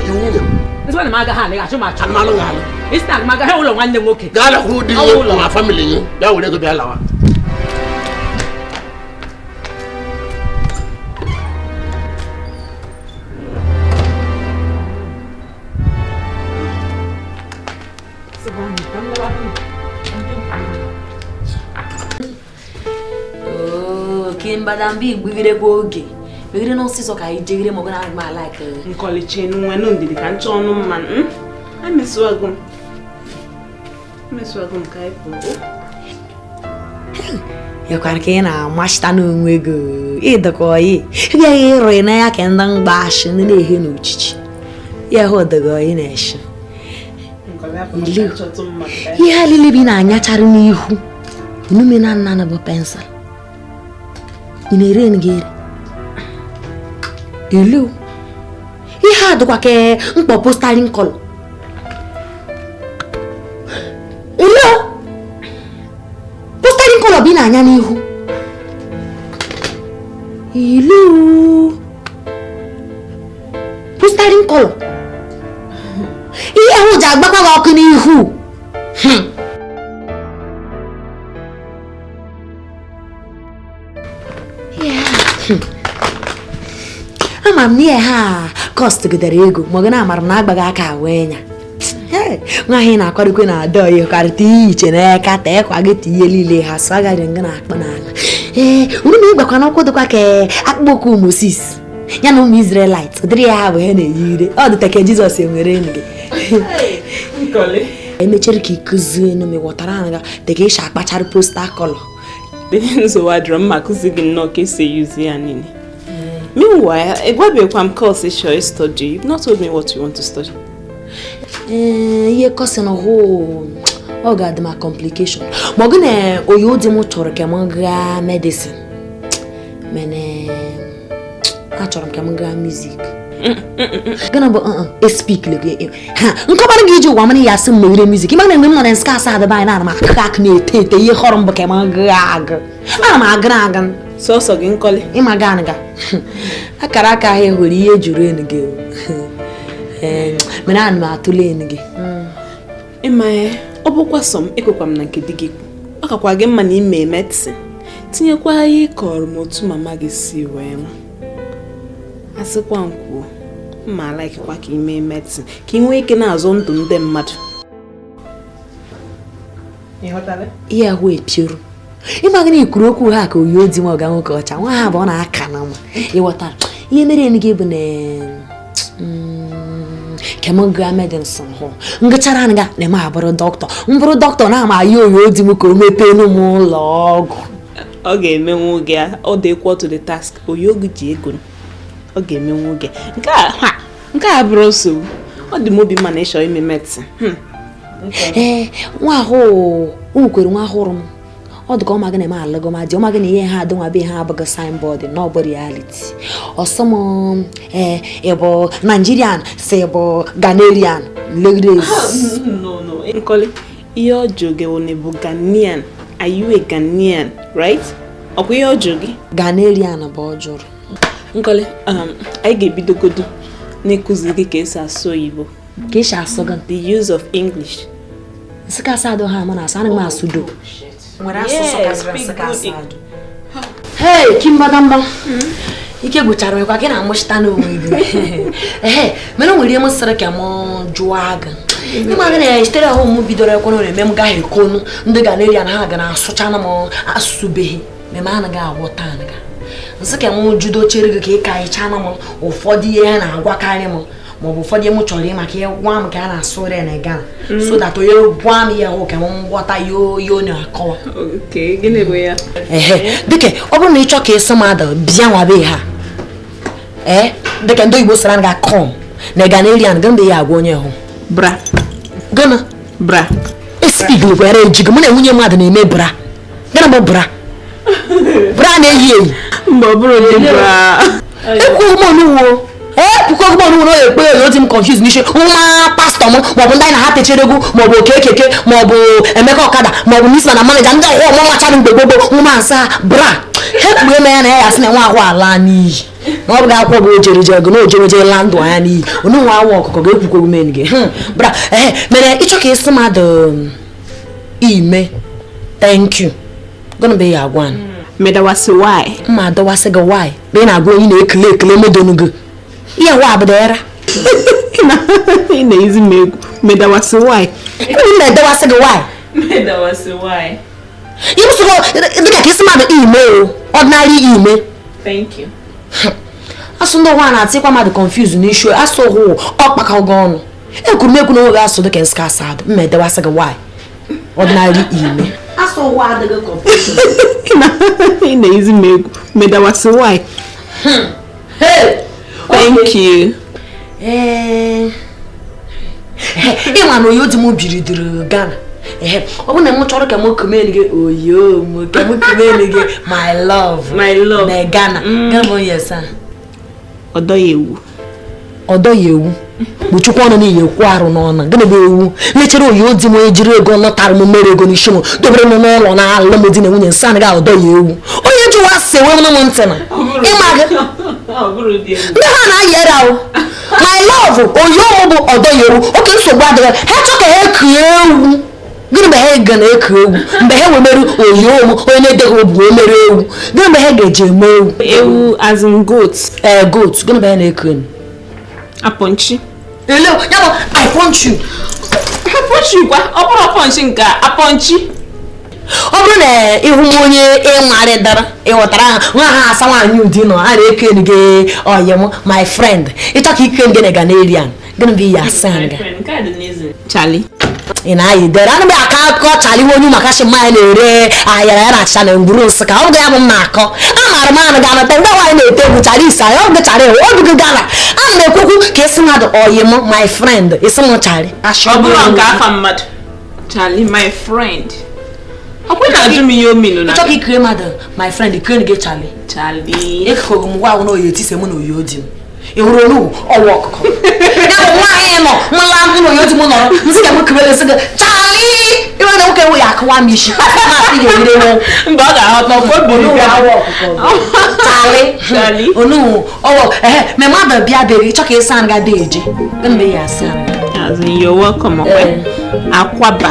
iwu nwunye m This one maga ha achụ ma achụ anụmanụ ga-alụ isi na maga ha ụlọ nwanne nwoke gaa lakwuru di nye ma family nye bịa were ego bịa lawa Mbadambi gbigire kwa oge gbigire n'ọsịsọ ka anyị jegire ma ọ bụla ma like nkọliche n'onwe n'ndidi ka nchọ ọnụ mma emesụagụ m ka anyị pụọ yakwara ka ị na-amachita n'onwe ego ịdọkọ oyi ịbịaghị ịrụ na ya ka ndị mgbashi ndị na-ehe n'ochichi ya hụ ọdọgọ oyi na-eshi ihe alile bi na-anyachara n'ihu inume na nna na bụ pensụl ị na-ere ngere ilu ihe a dịkwa ka mkpọ postarin kọlọ ilu postarin kọlọ bụ ị na-anya n'ihu ilu postarin kọlọ ihe ahụ ji agbakwa gị ọkụ n'ihu ama m n'ihe ha kọst gidere ego ma ọ gị na-amara m na agbaghị aka wee nya nwa ahụ na-akwadokwe na ada oyi karịta ihe iche n'aka ta ịkwa gị ta ihe niile ha so agaghị nga na-akpọ n'ala uru na ịgbakwa n'ọkwụ dịkwa ka akpụkpọ Moses ya na ụmụ Israelite ụdịrị ya ha bụ ihe na-eyiri ọ dịta ka Jizọs enwere nge emechiri ka ikuzie enu m ghọtara anya dịka ịsha akpachara posta kọlọ nsogbu adịrọ mma kụzi gị nnọọ ka esi eyuzi ya niile. Meanwhile, I'm course sure study. You've not told me what you want to study. Yeah, cause no whole got my complication. Mogane Oyoo di mo chọrọ ka m gaa medicine. Mene a chọrọ ka m gaa music. Gana bo speak lege. Ha, nkọbara gị iji ụwa mana ya sị m mere music. Ịma na mgbe m nọ na nska asa da bai na ma kak na ete ihe họrọ m bụ ka m gaa aga. Ana m aga. Sọsọ gị nkọli ịma ga akara aka ahụ hụrụ ihe juru enu gị mere ana m atụle enu gị ịma ọ bụkwa sọ m ekwekwa m na nke di gị ọ kakwa gị mma na ime medicine tinyekwa ihe kọrọ m otu mama gị si wee nwa asịkwa m kwuo mma alaikekwa ka ime medicine ka ị nwee ike na-azụ ndụ ndị mmadụ ihe ahụ epioro ịma gị na ikwuru okwu ha ka Oyoo di m ọga nwoke ọcha nwa ha bụ ọ na-aka na nwa ịghọtara ihe mere enu gị bụ na kem gaa medicine hụ ngachara anga na eme abụrụ dọkịta mbụrụ dọkịta na ama ya Oyoo di m ka o mepee n'ụmụ ụlọ ọgwụ ọ ga-emenwu gị ọ dị equal to the task Oyoo gị ji ego ọ ga-emenwu gị nke a bụrụ nsogbu ọ dị m obi mma na ịchọ ime medicine nwa ahụ o kwere nwa ọhụrụ m ọ dịka ọma gị na-eme alụgo ma dị ọma gị na ihe ha adịnwa be ha abụghị signboard na ọ bụ reality ọsọm ịbụ Nigerian si bụ Ghanaian ladies no Nkoli ihe ọjọọ gị bụ Ghanaian. Are you a Ghanaian, right? Ọkwa ihe ọjọọ gị Ghanaian bụ ọjọọ. Nkoli anyị ga-ebidogodo n'ịkụzi gị ka esi asụ Igbo. Ka esi asụ gị? The use of English. Nsịka asado ha mana asụ anaghị m asụ do. Nwere asụsụ kasịrị nsịka asado. Hey, Kimbagamba. Ike gwụchara m kwa gị na-amụchita n'onwe gị. Mere nwere ihe m sịrị ka m jụọ aga. Ịma gị na sitere ahụ m bidoro ekwenụ na-eme m gaghị ekonu ndị Ghanaian ha ga na-asụchana m asụsụbeghị meme anaghị aghọta anaga. Nsị ka m judo chere gị ka ị ka ịchana m ụfọdụ ihe ha na-agwakarị m maọbụ ụfọdụ ihe m chọrọ ịma ka ihe gwa m ka a na-asụ re na Ghana so that onye gwa m ihe hụ ka m nghọta yo na-akọwa. Gịnị bụ ya? Dịka ọ bụrụ na ị chọọ ka esi mmadụ bịa nwabe ha dịka ndị Igbo sara ga kom na Ghanaian gị mgbe ya agwa onye hụ bra gana bra espigil kwere ejigo mụ na nwunye mmadụ na-eme bra gana bụ bra na-eyi eyi mgbe ọ bụrụ ndị bra ekwukwogbo na ekpe ozi m confuse n'ishe nwa pastọ m maọbụ ndị anyị na ha techere egwu maọbụ oke ekeke maọbụ Emeka Ọkada maọbụ Misma na manaja ndị ọhụụ ọmụ machara mgbe gbogbo nwa asa bra hekpue eme ya na ya sị na nwa ahụ ala n'iyi na ọ bụ ga-akwọ bụ ojereje ego na ojereje la ndụ anya n'iyi onye nwa awa ọkụkọ ga-ekwukwo men gị bra mere ịchọ ka esi mmadụ ime thank you gonna be ya agwa medawasị why mma adọwasị gị why mgbe ị na-agwa onye na-ekele ekele medonu gị ihe wa abụdara ị na-ezi m egwu medawasị why ị na-edewasị gị why medawasị why ịbụsịgo dịka ka isi mmadụ ime ordinary ime thank you asụ ndị ọgwa na-atịkwa mmadụ confuse n'ishu asụ hụ ọkpaka gị ọnụ ekwuru m ekwu na onwe asụ dịka nsika asadụ mma edewasị gị why ordinary ime asụ ụwa adịghị confuse ị na-ezi m egwu medawasị why thank you ịma na Oyoo di m biridoro Ghana ọ bụ na m chọrọ ka m kumeni gị Oyoo m ka m kumeni gị my love na Ghana gabon yesa ọdọ ya ewu kpuchikwa ọnụ n'ihi ekwu arụ n'ọnụ gịnị bụ ewu mechere Oyoo di m ejiri ego nọtara m mere ego n'isi m dobere m n'ụlọ na alụm di na nwunye nsọ anaghị ọdọ ya ewu onye jụwa si wee m ntị na ịma gị ndị ha na-ayere ahụ my love Oyoo bụ ọdọ ya ewu oke nsogbu adịghị ha chọ ka ha kuo ewu gịnị mgbe ha ga na-eku ewu mgbe ha wemere Oyoo m onye na-edeghị obu omere ewu gịnị mgbe ha ga-eji eme ewu as in goat goat gịnị mgbe ha na-eku enu aponchi ele ya bụ I punch you kwa ọ bụrụ aponchi nke aponchi ọ bụrụ na ịhụ m onye ịnwarịdara ịghọtara ha nwa ha asa nwaanyị ụdị nọ a na-eke enu gị oyim my friend ịchọ ka ike gị na Ghanaian gịnị bụ ihe asa nga Charlie ị na-ayị dere ana m aka akụkọ Charlie onye maka shi mmanya na-ere ayara ya na achịcha na ngwuru Nsụka ọ bụ ya bụ m na-akọ amaara m anụ ga-anata ndị nwaanyị na-ete egwu Charlie isi anya ọ bụ Charlie ọ bụ gị Ghana ana m ekwukwu ka esi mmadụ oyim my friend isi m Charlie ọ bụrụ nke afa mmadụ Charlie my friend ọkwa na-ajụ m ihe o minu na ịchọ ka ikiri mmadụ my friend ikiri gị Charlie ekekọgụ m gwa ahụ na Oyoo etise mụ na Oyoo di m ị hụrụ onu ọwa ọkụkọ ya bụ nwaanyị nọ mala mbụ na Oyoo di m nọrọ nsị ka m kebere sị gị Charlie ịma na nwoke nwe ya akụwa m isi na-asị ga-ere nwe mgbe ọ ga-aghọta Charlie onu ọwọ me mmadụ bịa bere ịchọ ka ịsa nga dị eje mgbe ya asị you're welcome akwaba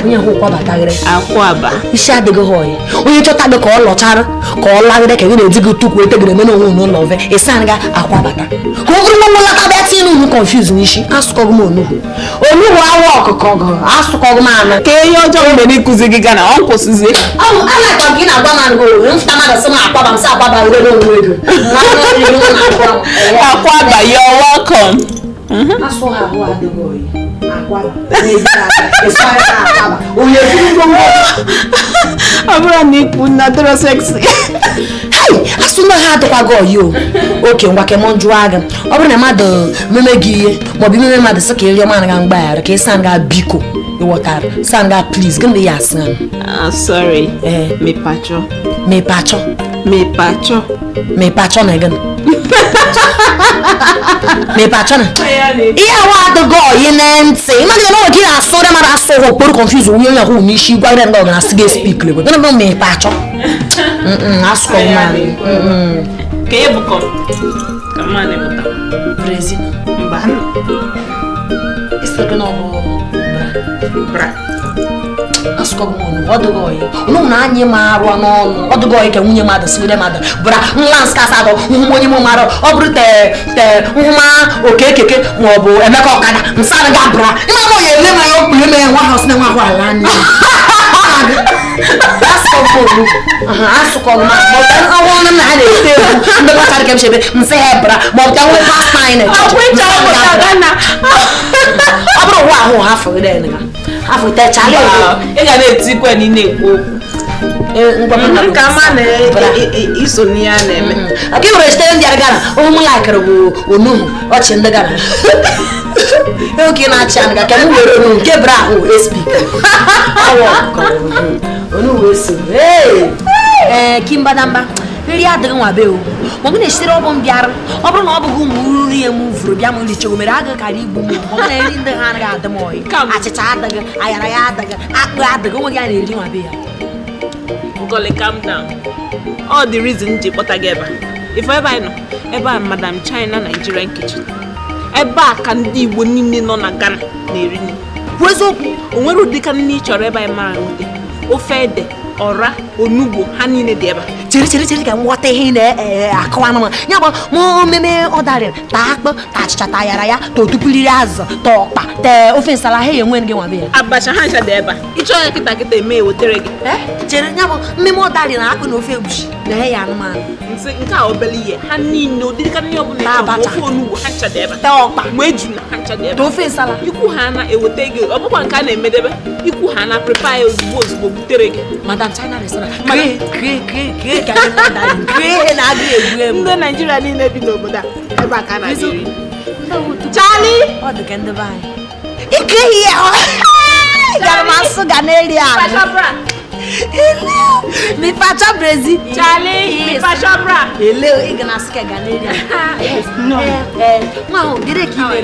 onye hụ kwabataghịrị akwaba isi adịghị họị onye chọta gị ka ọ lọchara ka ọ laghịrị ka gị na-edi gị tukwu etegịrị eme n'onwe n'ụlọ ọve ịsa nga akwabata ka ọ bụrụ nwa nlata bịa tinye n'unu confuse n'isi asụkọghị m onugbu awa ọkụkọ gị asụkọghị m anụ ka ihe ọjọọ mgbe n'ịkụzi gị Ghana ọ nkwụsịzi anakọ gị na-agwa m anụ gị mfụta mmadụ sị m akwaba m sị akwaba ure n'onwe ego akwaba you're welcome asụ ha ahụ adịghị oyi ọ bụrụ na ikwu na dọrọ seksi asụma ha adịkwago Oyoo. Oke ngwa ke mọ njụọ aga. Ọ bụrụ na mmadụ meme gị ihe ma ọ bụ imeme mmadụ sị ka ịrịọ mmadụ ga mgbaghara ka ịsa nga biko ịghọtara san ga please gịnị ya asị sorry mepacho na gịnị mepacho na ihe awa adịgo oyi na ntị ịmadị na ọ gị na-asụ dị mara asụ ụhụ okporo confuse onye onye ahụ n'isi gwa ndị nga ọ ga-asị gị speak lebo gịnị bụ mepacho asụkọ mmadụ ka ị bụkọ ka mmadụ pụta Brazil mba ịsịrị gị na ọ bụ bra asụkọ mụnụ ọdụgọ oyi ụnụ na anyị ma arụ n'ọnụ ọdụgọ oyi ka nwunye mmadụ sigide mmadụ bra nwa nskasa adọ nhụm onye mụ mara ọ bụrụ te nhụma oke ekeke ma ọ bụ Emeka Ọkada nsara ga bra ịma ma ya ele ma ya okpu eme ya nwa ha ọsị na nwa ahụ ala nne asụkọ ma ọ bụ ọnwụ ọnụ na ha na-ete egwu ndị gbachara kem shebe nsị ha bra ma ọ bụ nwe pasta anyị ọ bụrụ ụwa ahụ ha fụgide ya afọ techala ị ga na-etikwe na ị na-ekwu okwu ka ma na iso n'ihe a na-eme aka ịwere sitere ndị Ghana ụmụ laikịrị bụ onuhu ọchị ndị Ghana oke na-achị anaga ka m were onuhu nke bra ahụ espik onuhu eso kimbadamba nri adịghị nwa be o ma ọ bụ na-esitere ọbụ m bịara ọ bụrụ na ọ bụghị ụmụ nri ya m vụrụ bịa m richego mere agaghị karị igbu m ọ bụ na nri ndị ha anaghị adị m oyi achịcha adịghị ayara ya adịghị akpụ adịghị onwe gị a na-eri nwa be ya Ngoli, calm down. All the reason ji kpọta gị ebe a. If ebe anyị nọ ebe a Madam China Nigerian kitchen ebe a ka ndị Igbo niile nọ na Ghana na-eri nri eziokwu o nwere ụdị ka nri ị chọrọ ebe anyị mara ụdị ofe ede ọra onugbo ha niile dị ebe a chere ka m ghọta ihe na-akọwa anụmanụ ya bụ mụ meme ọdarịa ta akpụ ta achịcha ta yara ya ta otupuliri azụ ta ọkpa ta ofe nsala ha enwe gị nwabe ya abacha ha ncha dị ebe a ịchọ ya kịta eme ewetere gị chere ya bụ mmemme ọdarịa na akpụ na ofe egusi na he ya anụmanụ nke a obele ihe ha niile ụdịrị ka nri ọbụla ofe onugbo ha ncha dị ebe ta ọkpa ma eju na ha ncha dị ebe ta ofe nsala ikwu ha na eweta gị ọ bụkwa nke a na-emedebe ikwu ha na prepare ya ozugbo butere gị Madam China restaurant ndị Nigeria niile bi n'obodo a ebe a ka na-eri Charlie ọ dị ka ndị be anyị ike ihe gara m asụ ga na-eri ahụ mipacha Brazil Charlie mipacha bra ele ị ga na-asụ ka ga na-eri ahụ nwa ahụ gịrị ka ị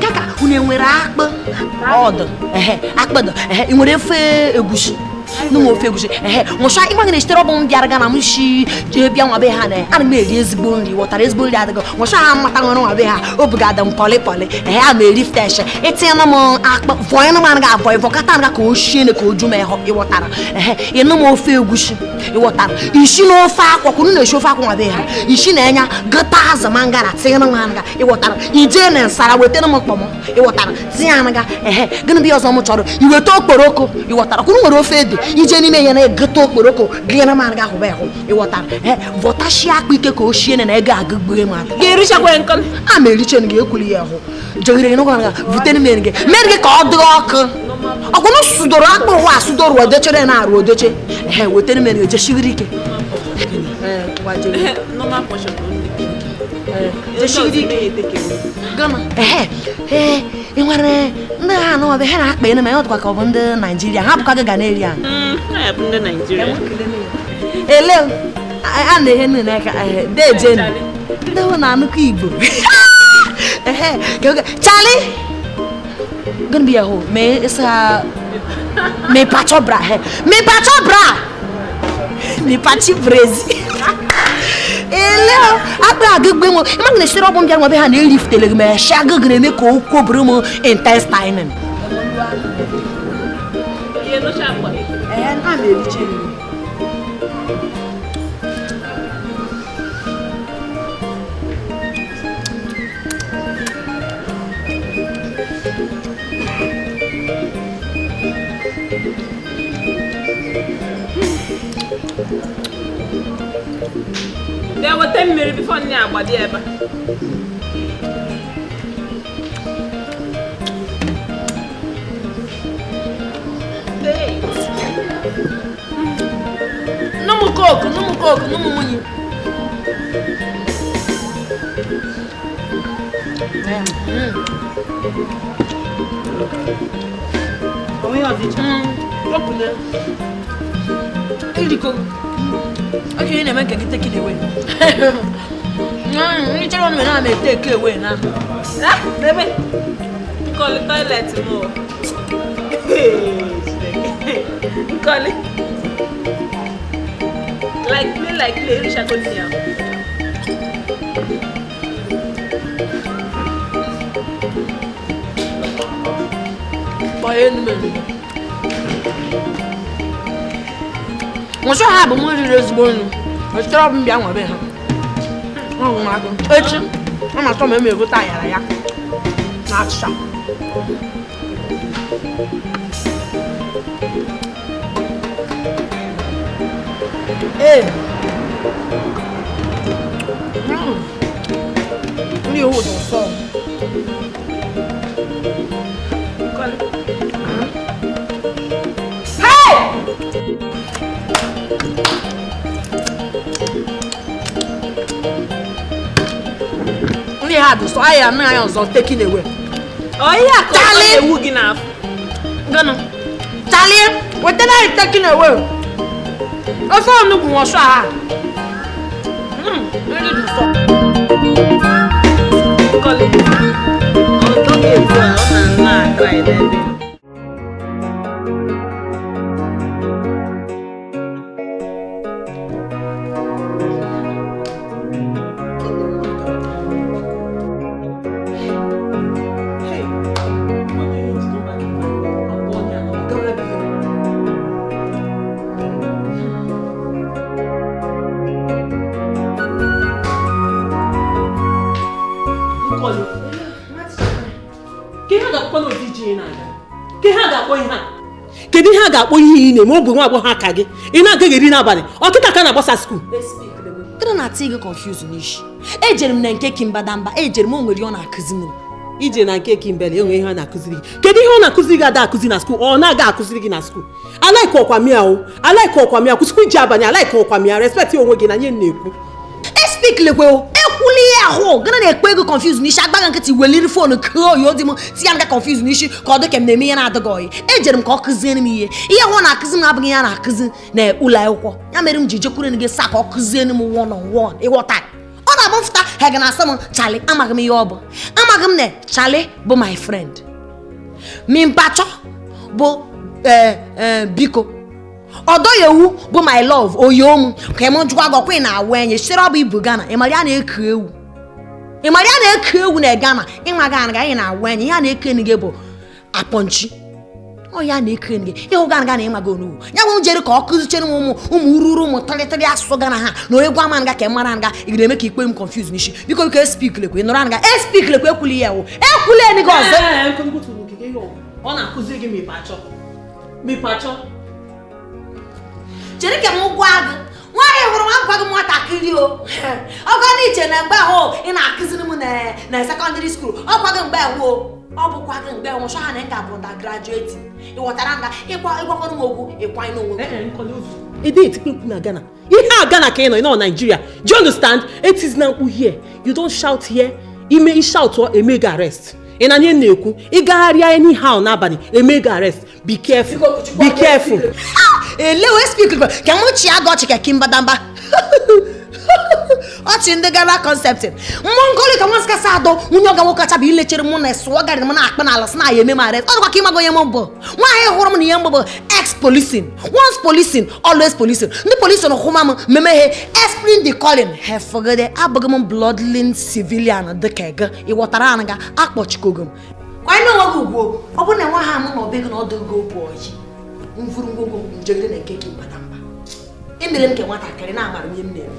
kaka unu enwere akpụ ọdụ akpụdụ ị nwere ofe egusi n'ofe egusi nwụcha ịgba gị na-esitere ọbụ m bịara Ghana m shi jee bịa nwa be ha na ana m eri ezigbo nri ghọtara ezigbo nri adịghị nwụcha ha mmata nwere nwa be ha obi ga-adị m pọlị a ma eri ftesh etinyela m akpa vọnyena m anaghị abọ ịvọkata anaga ka o shie ka o ju m ịhọ ịghọtara ịnụ m ofe egusi ịghọtara isi n'ofe akwa kwuru na-esi ofe akwa nwa be ha isi na enya gota azụ ma ngara tinyere m anaga ịghọtara ije na nsara wetara m mkpọm ịghọtara tinye anaga gịnị bụ ọzọ m chọrọ iweta okporoko ịghọtara kwuru nwere ofe ede ije n'ime ya na-egote okporoko gịnị ma anaga ahụba ahụ ịghọtara vọtashi akpa ike ka o shie na ego agụgbue m aka ga-erichakwa nkọ a ma eriche na ga-ekwuli ya ahụ jeghere n'ụgwọ anaga butere m gị ka ọ dị ọkụ ọgwụnụ sudoro akpụ ụwa sudoro odechere na-arụ odeche wetara m gị jeshigiri ike ị nwere ndị ha n'ọbịa ha na-akpa ene ma ya ọdụkwa ka ọ bụ ndị Naijiria ha bụkwa gị ga na-eri ahụ ele a na-ehe nne n'aka dejenu ndị hụ na anụkọ Igbo Charlie gonna be a hoe me isa me pacho bra me pachi Brazil ele abra gbe mo e ma sere obon bia mo be ha na lift le me sha gre me ko bru mo intestine ye no sha kwa na me ri che There were 10 minutes before now, but yeah. No more go. coke, no more coke, no more money. Oh, yeah, bitch. What with it? Hey, Rico. Okay, you never can take it away. You tell me now, I take it away now. Ah, baby. Call it toilet more. Call it. Like play, Risha continue. Boy, wọ́n sọ ha bụ mụ riri ezigbo nnu ọchịchọrọ bụ mbịa nwabe ha ọgwụmagụ echi ọ na-atọ ma emegote ayara ya na achịcha ee ndị iwu dị ụsọ had so I am now also taking away. Oh yeah, Charlie, a wood enough. Gonna Charlie, what did I taking away? I saw no more shot. Really do so. Call it. I'll talk it well and try that. Kedu ihe a ga-akpọ ihe ị na-eme ogbe nwa agbọghọ aka gị ị na-agaghị eri n'abalị ọkịta ka na-agbasa skuul kedu na ati gị confuse n'ishi ejere m na nke Kimbadamba ejere m onwere ọ na-akụzi m ije na nke Kimbele enwe ihe ọ na-akụziri gị kedu ihe ọ na-akụziri gị ada akụzi na skuul ọ na-aga akụziri gị na skuul alaike ọkwamịa kwụsịkwa iji abalị alaike ọkwamịa respect onwe gị na nye na-ekwu speak lekwe ekwuli ahụ gana na-ekpe ego confuse n'ishi agbaga nkịtị weliri fonu kụọ oyo dị m ti ya nga confuse n'ishi ka ọ dị ka m na-eme ihe na-adịghị oyi ejere m ka ọ kụziere m ihe ọ na-akụzi m abụghị ya na-akụzi na ụlọ akwụkwọ ya mere m ji jekwuru gị sa ka ọ kụziere m one on one ịghọta ọ na-abụ mfụta ha ga na-asa m Charlie amaghị m ihe ọ bụ amaghị m na Charlie bụ my friend Mimpacho bụ biko Odoyewu bụ my love Oyoo m ka m jụkwa gị ọkwa ị na-awụ enye sịrị ọ bụ ibu Ghana ịmara ya na-eku ewu na Ghana ịnwa Ghana ga anyị na-awụ enye ya na-eku enyi gị bụ apọnchi ọ ya na-eku enyi gị ịhụ Ghana ịma gị onugbu ya nwe m jere ka ọ kụzichere m ụmụ ururu ụmụ tịrịtịrị asụsụ Ghana ha na egwu ama nga ka mara nga ị ga-eme ka ikpe m confuse n'ishi biko speak lekwe nọrọ nga speak lekwe ekwuli ya ekwuli enyi gị ọzọ ọ na-akụzi gị mipachọ chere ka m gwa gị nwaanyị hụrụ m agwa gị nwatakịrị ọgọ n'iche na mgbe ahụ ị na-akụziri m na sekọndịrị skuul ọkwa gị mgbe ọ bụkwa gị mgbe nwụcha ha na ị ga-abụ undergraduate ịghọtara nga ịgwakọrọ m okwu ịkwanye n'onwe ịdị etikpekwu na Ghana ihe a Ghana ka ị nọ Nigeria do you understand it is na mkpu here you don't shout here ime shout or eme ga arrest ị na nye na-ekwu ịgagharịa anyhow n'abalị eme ga arrest be careful elewe speak ka m chi aga ọchị ka Kimbadamba ọchị ndị gara concept mmụngoli ka nwansị kasa adọ nwunye ọga nwoke kacha bụ ilechere mụ na sụọ garị m na-akpa n'ala sị na ya eme m arrest ọ dịkwa ka ịmago onye m bụ nwaanyị hụrụ m na ihe mbụ ex-policing once policing always policing ndị policing hụma m memeghe explain the calling hefogede abụghị m bloodline civilian dịka gị ịghọtara ana ga akpọchikogo m kwanye onwe gị ugwu ọ bụ na nwa ha m na ọbịa gị na ọdụ go bụ ọjị mvuru ngwongwo njegide na nke Kimbadamba emere m ka nwatakịrị na-amara ihe m na-eme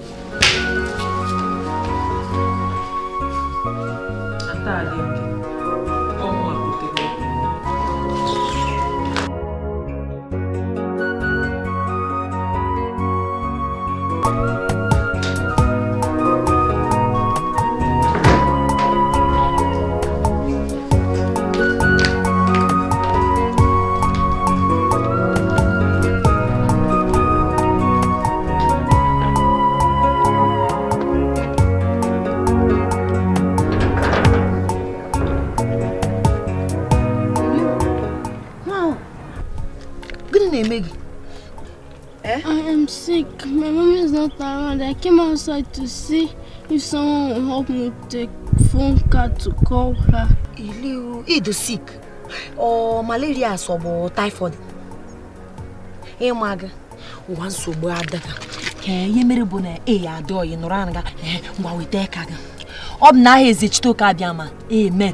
I am sick. My mom is not around. I came outside to see if someone will help me take phone card to call her. Is sick? Or malaria or typhoid? Hey, Maga. Once so bad. You made a bonnet. I adore you. Noranga. While we take her. Ob na hezit to kabiama. Amen.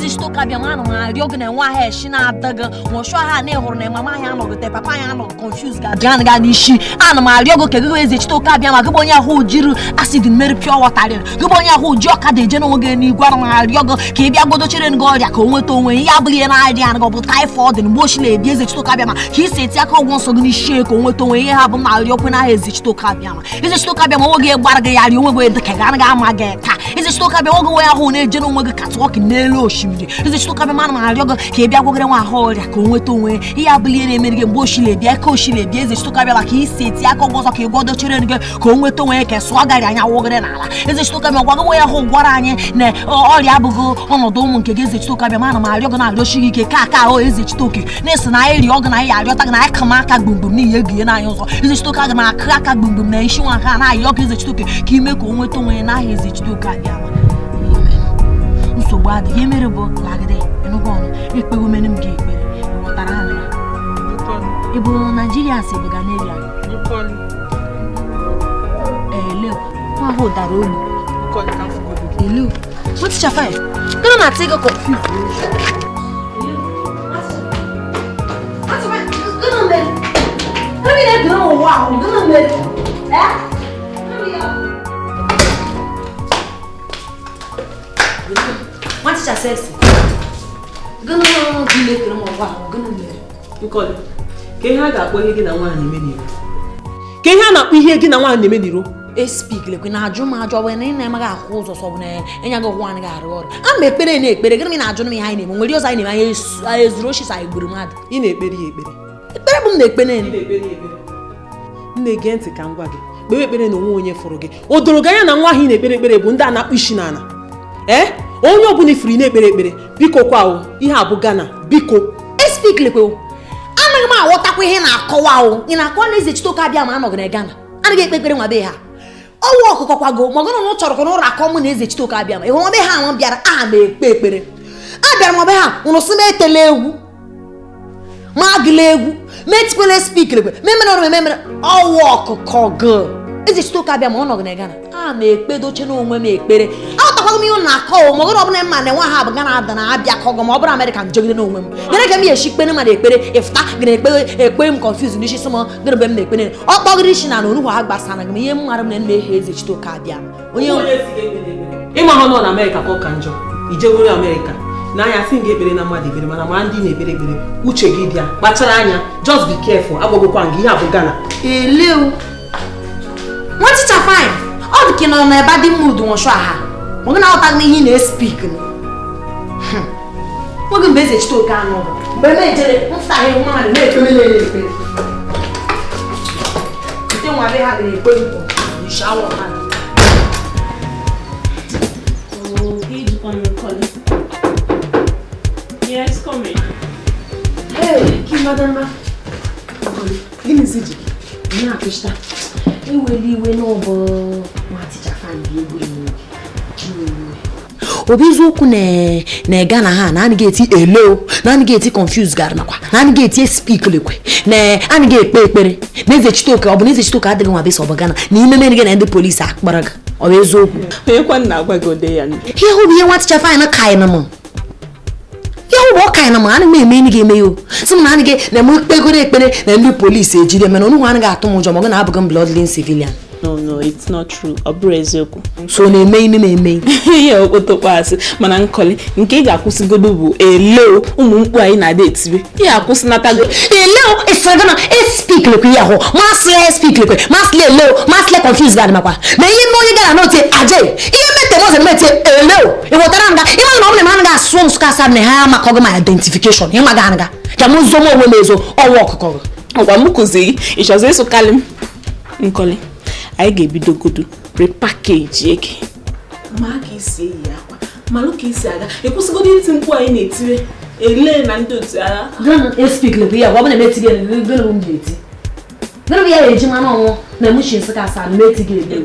Estou cabiamano, Riogan, one hair, Shina Dugger, Moshaha, Nehorne, Mamma Yano, Papa Yano, confused Gadian Ganishi, Anima, Riogo, Kegu, to Kabiama, Gubonia, who Jiru, acid in Mary Pure Water, Gubonia, who Joka, the general Gani, Guarama, Riogo, Kibia Godochi and Godia, Komoto, Yabli and Idea, and go typhoid and Boshile, visit to Kabiama. He said, Yako wants to shake Komoto, and have a Mariopana, is to Kabiama. Is it to Kabiama, Barga, you will the Kagana Geta? Is it to Kabiama, who general cat walking Nelo? Is it to come man, Yoga, Kibia Wogana Hall, Komoto, Yabli and American Boshile, Biacoshile, Bias to Kabela, he said, Yako was a Kibodo Children, Komoto, Swaga, and Wogana. Is it to come away a whole Guarani, all Yabugo, on a dome, Kagis to Kabamana, Yogana, Yoshi, Kaka, or is it Toki? Nessun, I organize Yotana, Kamaka, Bumbi, Yagi, is it to Kagama, Kraka, Bumbi, Nation, Hana, Yok is it Toki, Kimeko, and I is it to Kabama. So bad, you made a book like that. You know, if a woman in gate, what are you? Nigerian, say, Ghanaian. You call look, I hold that room. You call it, look. What's your fire? Go on, take a coffee. Good on there. Let me let go. Wow, good on there. Eh? What's your sense? Gonna be making them wow, gonna be. You call it. Can I got where you get a one in the middle? Can I not be here again? One in the middle? A speak like when I drew my job when I never got holes or something, and I got one guy. I'm a penny, but they're going to join me behind him. When you're signing, I Roshis, I grew mad. In a penny, a penny. Again to come back. Baby, no one for again. O Drogan and Wahin, a penny, Bunda, not Pishinana. Eh? Onye obuni free na ekpere biko kwa o ihe abugana biko speak leko anaghị m aghọtakwa ihe na-akọwa o ị na-akọ na eze chitoka abịa ma anọgị na Ghana anaghị ekpekpere nwa be ha ọwụ ọkụkọ kwago ma ọgụnụ chọrọ ka n'ụra akọ mụ na eze chitoka abịa ma ịhụ nwa be ha nwa bịara a ma ekpe ekpere abịara nwa be ha ụnụ sị m etele egwu ma agịla egwu metipele speak leko memere ọwụ ọkụkọ go eze chitoka abịa ma ọ nọgị na Ghana a ma ekpe doche n'onwe m ekpere aghọtakwaghị m ihe na-akọ ma ọgụrụ ọbụla mma na nwa ha bụ Ghana ada na abịa kọgọ ma ọ bụrụ Amerịka njogide n'onwe m gịnị ka m eshi kpene ma na ekpere ịfụta gịna ekpe m confuse n'isi sị m gịnị be m na ekpere ọ kpọgịrị isi na onuhu ha gbasana gị m ihe m mara m na ehe eze chitoka abịa onye ịma ha nọ na Amerịka ka ọ ka njọ ijewere Amerịka n'anya sị nga ekpere na mmadụ ekpere mana ma ndị na-ekpere ekpere uche gị dị ya kpachara anya just be careful agbagokwa gị ihe a bụ Ghana elew nwa teacher fine ọ dị ka nọ na ebe dị mood nwụsụ aha mgbe na-aghọtaghị ihe ị na-espik nwoge mgbe eze chitoka anọ mgbe na-ejere mfụtaghị nwa mmadụ na-ekpere ekpere nke nwa be ha ga-ekpe nkwa n'ishawa mmadụ. Yes, come in. Hey, Kimadama. Gini ziji. Ni akishta. Iwe no bo ma teacher fan bi egwu. Obizu na Ghana ha na anigeti elo na anigeti confuse gar nakwa na anigeti speak lekwe na anigeti ekpere na eze chitoka obu na eze chitoka adịghị nwa besa Ghana na ime mere na ndị police akpara ga ọ bụ eziokwu onye kwa na agwa go de ya ndị ihe hụ biye nwa teacher fan na kai na mo ihe hụ kai na mo ana me eme ni ga eme yo sim na anigeti na mo kpegoro ekpere na ndị police ejide mena onu ha ga atụ m ụjọ ma ọ na abụghị bloodline civilian. No, it's not true. Obrezoko. So na eme. Yeah, otokpasi. Mana nkoli, nke ga-akwụsigodo bụ elo ụmụ mkpu anyị na date bi. Ya akwụsinatago. Elo esagana speak lekwe ya ho. Masle speak lekwe. Masle elo, masle confuse gad makwa. Na ihe mo ye gara no te aje. Ihe mete mo se mete elo. E wotara nga, ima na obule man ga swom suka sab ne ha makogo my identification. Ihe maga nga. Ya mo zomo we mezo owo okoko. Ngwa mukuzi, ishoze so kalim. Nkoli. I ga-ebidogodu prepackage eke ma ka isi eyi akwa malụ ka isi aga ekwụsịgodị iti mkpu anyị na-etire ele na ndị otu agha don't speak like ya wabana metige le gelo mbeti gelo ya eji mana onwo na mushi nsika sa na metige le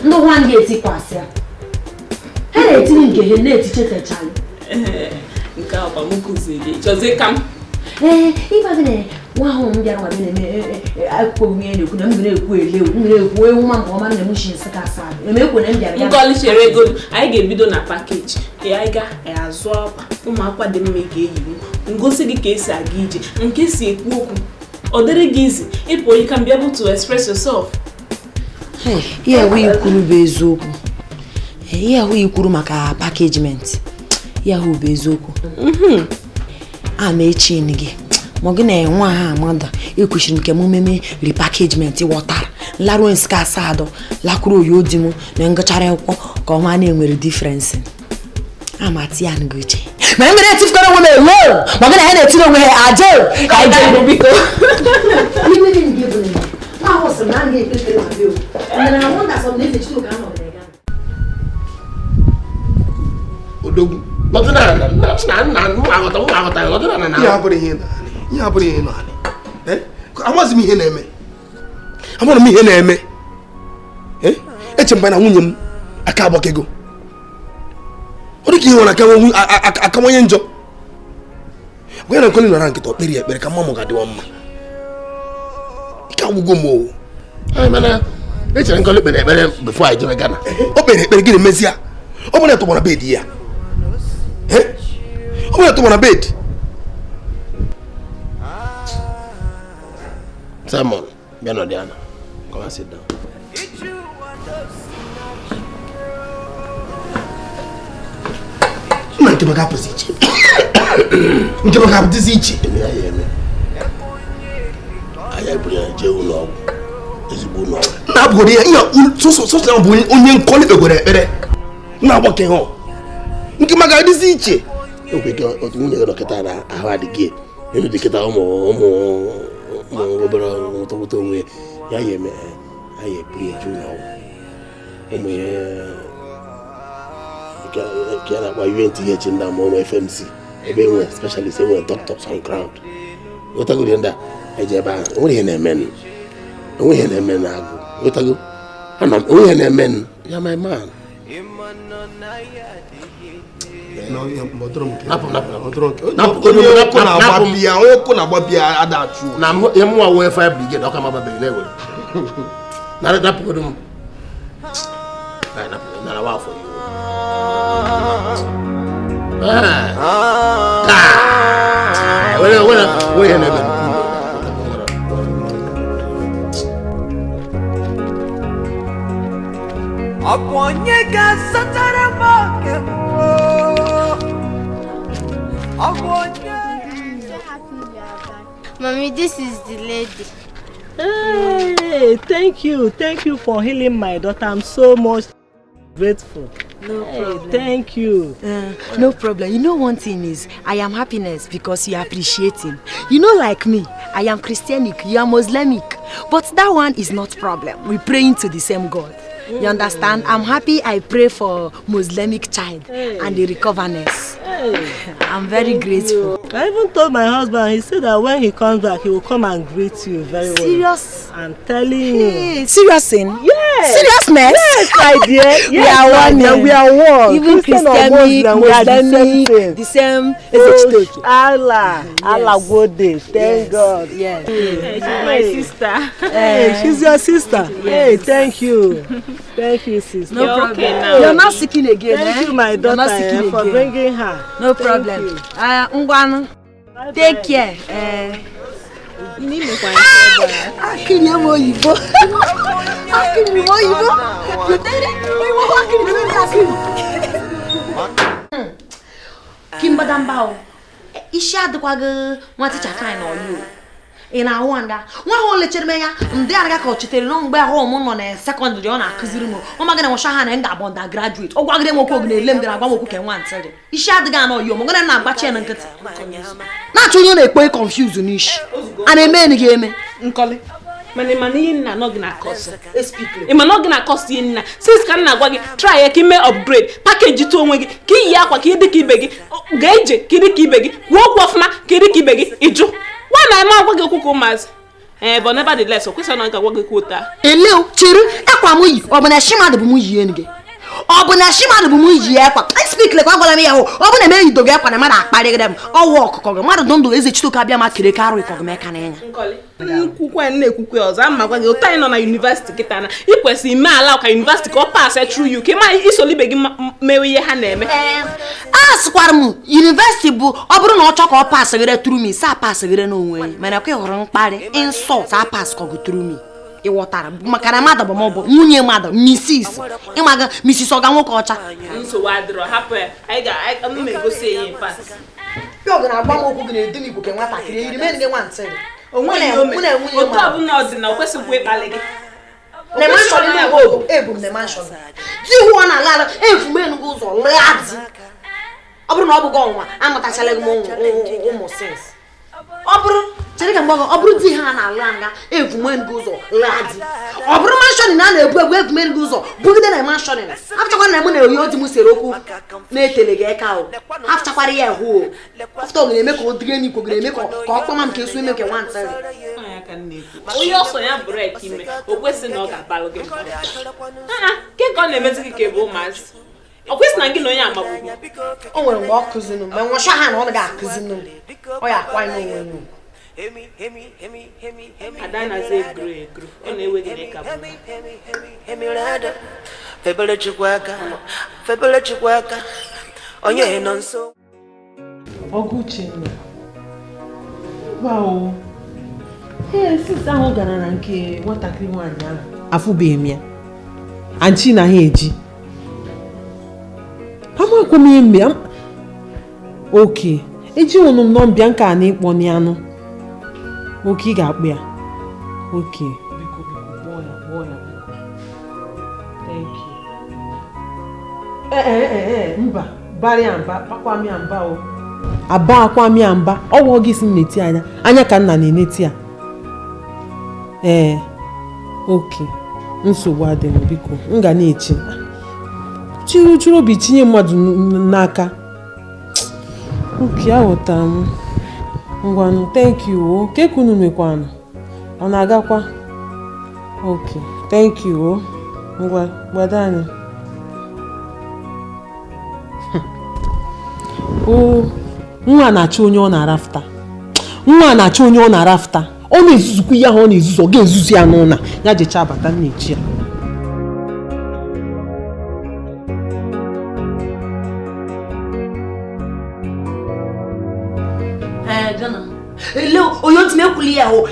ndo wan ge eti kwasịa ha na-eti nke he na-eti chetechali nke akwa m kụziri chọzie kam ife gịnị nwa ahụ m bịara nwa na-eme akwụkwọ nwunye na-ekwu na m na-ekwu elewu m na-ekwu ewu nwa nke ọma na mushi nsika sa emekwu na m bịara ya nkọli chere ego anyị ga-ebido na pakeji anyị ga-azụ akwa ụmụakwa dị mma ga-eyi ngosi gị ka esi aga ije nke si ekwu okwu ọ dịrị gị izi ịpụ you can be able to express yourself. Ihe ahụ ikwuru bụ eziokwu. Ihe ahụ ikwuru maka packagement. Ihe ahụ bụ eziokwu. A na-echi gị. Ma gị na-enwe ha amada ekwesịrị nke mumeme repackagement wọtara. Laruo nska asado, lakwuru Oyoo di m na ngachara akwụkwọ ka ọma na-enwere difference. Amati ya nguche. Ma ngere etifukara onwe m ewo. Ma gị na ha na-etiri onwe ha ajo. Ka ije biko. Iwe dị ndị bụ na. Ma ho se na nge ekekere ma bio. Na na wonder some days echitu ka no be ga. Odogu. Lọtụna na mu agọta lọtụna na. Ya bụrụ ihe na. Ya bụrụ ihe na. Amazi m ihe na-eme. Amara m ihe na-eme. Echemba na nwunye m aka agbakego. Ọ dị ka ihe nwere aka nwanye njọ. Gwa na nkoli nọrọ nkịta okpere ekpere ka mma ga-adịwa mma. Ike agwụgo m o. Mana echere nkoli kpere ekpere before I jere Ghana. O kpere ekpere gị na-emezi ya. Ọ bụrụ na tọgbọ na bed ya. Ọ bụrụ na tọgbọ na bed. Simon, bịa nọ dị ana. Come and sit down. Nke maka apụzi iche. Nke maka apụzi iche. Aya eburu ya jee ụlọ ọgwụ. Ezigbo ụlọ ọgwụ. Na-abụgoro ya ihe sọsọ na bụ onye nkọli kpegoro ekpere. Na-agbake ha. Nke maka adịzi iche. Okweke otu nwunye gị dọkịta na ahụ adịghị. Elu dịkịta ụmụ obere ụtọpụta onwe ya ya eme aya eburu ya jee ụlọ ọgwụ. Ụmụ ya Kia na kwa UNTH nda mono FMC ebe enwe specialist enwe doctors on ground. Otago nda eje ba onwe ihe na-emen. Onwe ihe na-emen agụ. Otago ana onwe ihe na-emen. Ya my man. No ya modron ke. Napo na agbabia, onye ko na agbabia ada atu. Na ya mu awo fire brigade o ka ma babere na ewe. Na napo ko dum. Na wa for you. Mommy, this is the lady. Hey, thank you for healing my daughter. I'm so much grateful. No problem. Thank you. No problem. You know one thing is, I am happiness because you appreciate him. You know, like me, I am Christianic, you are Muslimic. But that one is not problem. We praying to the same God. You understand? I'm happy I pray for Muslimic child and the recoverness. I'm very grateful. I even told my husband, he said that when he comes back, he will come and greet you very well. Serious? I'm telling you. Serious in? Yes. Seriousness? Yes, my dear. Yes, we are one. We are one. Even Christianic, Muslimic, the same stage. Allah good day. Thank God. Yes. She's my sister. Hey, she's your sister. Yes. Hey, thank you. Thank you, sister. No problem. Okay now. You're not seeking again. Thank you, my daughter, for bringing her. No problem. Ngwanu, take care. Akiri mo Oyibo. Akiri mo Oyibo. Kimbadambao. Ishi adịkwago nwa ticha kind na Oyoo. Ị na-ahụ nga nwa ahụ lechere m ya ndị anaga ka ọ chitere na mgbe ahụ m nọ na sekọndịrị ọ na-akụziri m ọ magana nwacha ha na m ga-abụ undergraduate ọ gwagide m okwu na-ele m gara agwa m okwu ka nwa ntịrị isi adịghị anọ Oyoo m gana na-agbachi ya na nkịtị na-achọ onye ọ na-ekpe confuse n'ishi a na-eme enyi gị eme nkọli mana ihe nna nọ gị na cost ịma nọ gị na cost ihe nna sis ka nna gwa gị try ya ka ime upgrade package to onwe gị ka iyi akwa ka ịdị ka ibe gị ga-eje ka ịdị ka ibe gị kwuo okwu ọfụma ka ịdị ka ibe gị ịjụ nwa na eme agwa gị okwu ka ụmụazị but nevertheless o kwesịrị na nka gwa gị kwuta eleu chiri akwa m yi ọ bụ na shimadụ bụ m yi enu gị ọ bụ na shimadụ bụ m yi akwa speak like agwala m ya hụ ọ bụ na eme yido gị akwa na mmadụ akparịgịrị m ọwụ ọkụkọ gị mmadụ ndụ eze chitoka bịa ma kere ka arụ ịkọ gị meka n'anya nkwukwe na-ekwukwe ọzọ ama gwa gị ụta anyị nọ na yunivesiti kịta na ị kwesịrị ime ala ka yunivesiti ka ọ pass through you ka ịma isolibe gị mewe ihe ha na-eme a sịkwara m yunivesiti bụ ọ bụrụ na ọ chọ ka ọ pasịgịrị through me sa pasịgịrị n'onwe ya mana ka ị hụrụ mkparị insult a pass ka ọ gị through me ịghọtara maka na mmadụ bụ m bụ nwunye mmadụ Mrs. ịmaga Mrs. ọga nwoke ọcha nsogbu adịrọ hapụ ya anyị ga-egosi ihe mfa ọ na-agba m okwu gị na-edu n'igbo ka nwatakịrị iri mere gị nwantị otu ọbụla ọdịna o kwesịghị ịkpalị gị ebu m na manshọn di hụọ na ala efumenu gị ụzọ ladi ọ bụrụ na ọ bụghị ọnwa amụtachala gị ụmụ sins ọ bụrụ chere ka mgbago ọ bụrụ di ha na-alụ nga efumenu gị ụzọ ladi ọ bụrụ manshọn na a na-ebu egwu efumenu gị ụzọ bugide na manshọn afụchakwa na mụ na oyi odi m sere okwu na-etele gị eka o afụchakwara ya ehu o afụta ogene eme ka o dige n'ikwo gere eme ka ọ kpọma m ka esu eme nke nwantị onye ọsọ ya brek ime o kwesịrị na ọ ga-abalụ gị ke ka ọ na-emezi gị ka ebe ụmụazị ọ kwesịrị na gị na onye amagbugbu o nwere mgbe ọ kụzinu mgbe nwụcha ha na ọ ga akụzinu ọ ya akwa n'onwe nu ada na-aza egoro egoro ọ na-ewe gị n'ịka febele chukwu aka onye nọ nso Ọgụchenna wow sis ahụ gara na nke nwatakịrị nwaanyị ahụ afụbeghị m ya anchi na ha eji amakwa m eme oke eji ụnụ m nọ mbịa nka na ịkpọ n'anụ oke ị ga-akpụ ya oke biko kpọọ ya thank you mba barịa mba kpakwamịa mba o aba akwamịa mba ọwụ gị si nneti anya ka nna na-eneti ya oke nsogbu adịghị biko m ga na-eche chụrụ obi tinye mmadụ n'aka oke aghọtara m ngwanụ thank you o keku unu mekwanụ ọ na-agakwa oke thank you o ngwa gbado anya o nwa na-achọ onye ọ na-arafta ọ na-ezuzukwa ihe ahụ ọ na-ezuzu ọ ga-ezuzu ya n'ụlọ ya jecha abata nna-echi ya ele onye otu m ekwuli ya hụ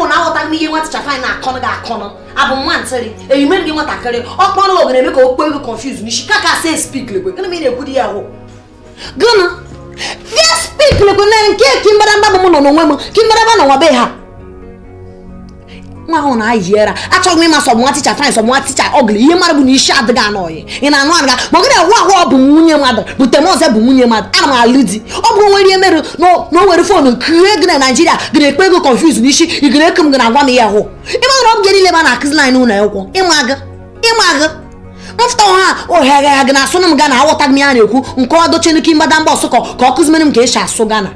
na aghọtaghị m ihe nwata chafanyị na-akọnụ gị akọnụ abụ m nwantịrị erimere gị nwatakịrị ọkpọrọ ogene eme ka o kpee gị confuse n'isi ka ka se spik lekwe gịnị m ị na-ekwuli ya hụ gịnị bịa spik lekwe na nke kimbaramba bụ m nọ n'onwe m kimbaramba nọ nwa be ha nwa ahụ na-ayi era achọghị m ịma sọ nwa ticha fanyị sọ nwa ticha ọgụlị ihe mmadụ bụ na isi adịghị anọghị ị na-anụ aga ma ọ gị na-ahụ ahụ ọ bụ nwunye mmadụ bụ temọzọ bụ nwunye mmadụ ana m alụ di ọ bụ nwere ihe mere na o were foonu krie gị na Naịjirịa gị na-ekpe ego confuse n'isi ị gị na-eke m gị na-agwa m ya hụ ịma na ọ bụ niile ma na-akụzi anyị n'ụlọ akwụkwọ ịma gị mfụta ha ohere ya gị na-asụ m Gana aghọtaghị m ya na-ekwu nke ọ doche n'ike mbadamba ọsụ ka ọ kụzimere m ka esi asụ Gana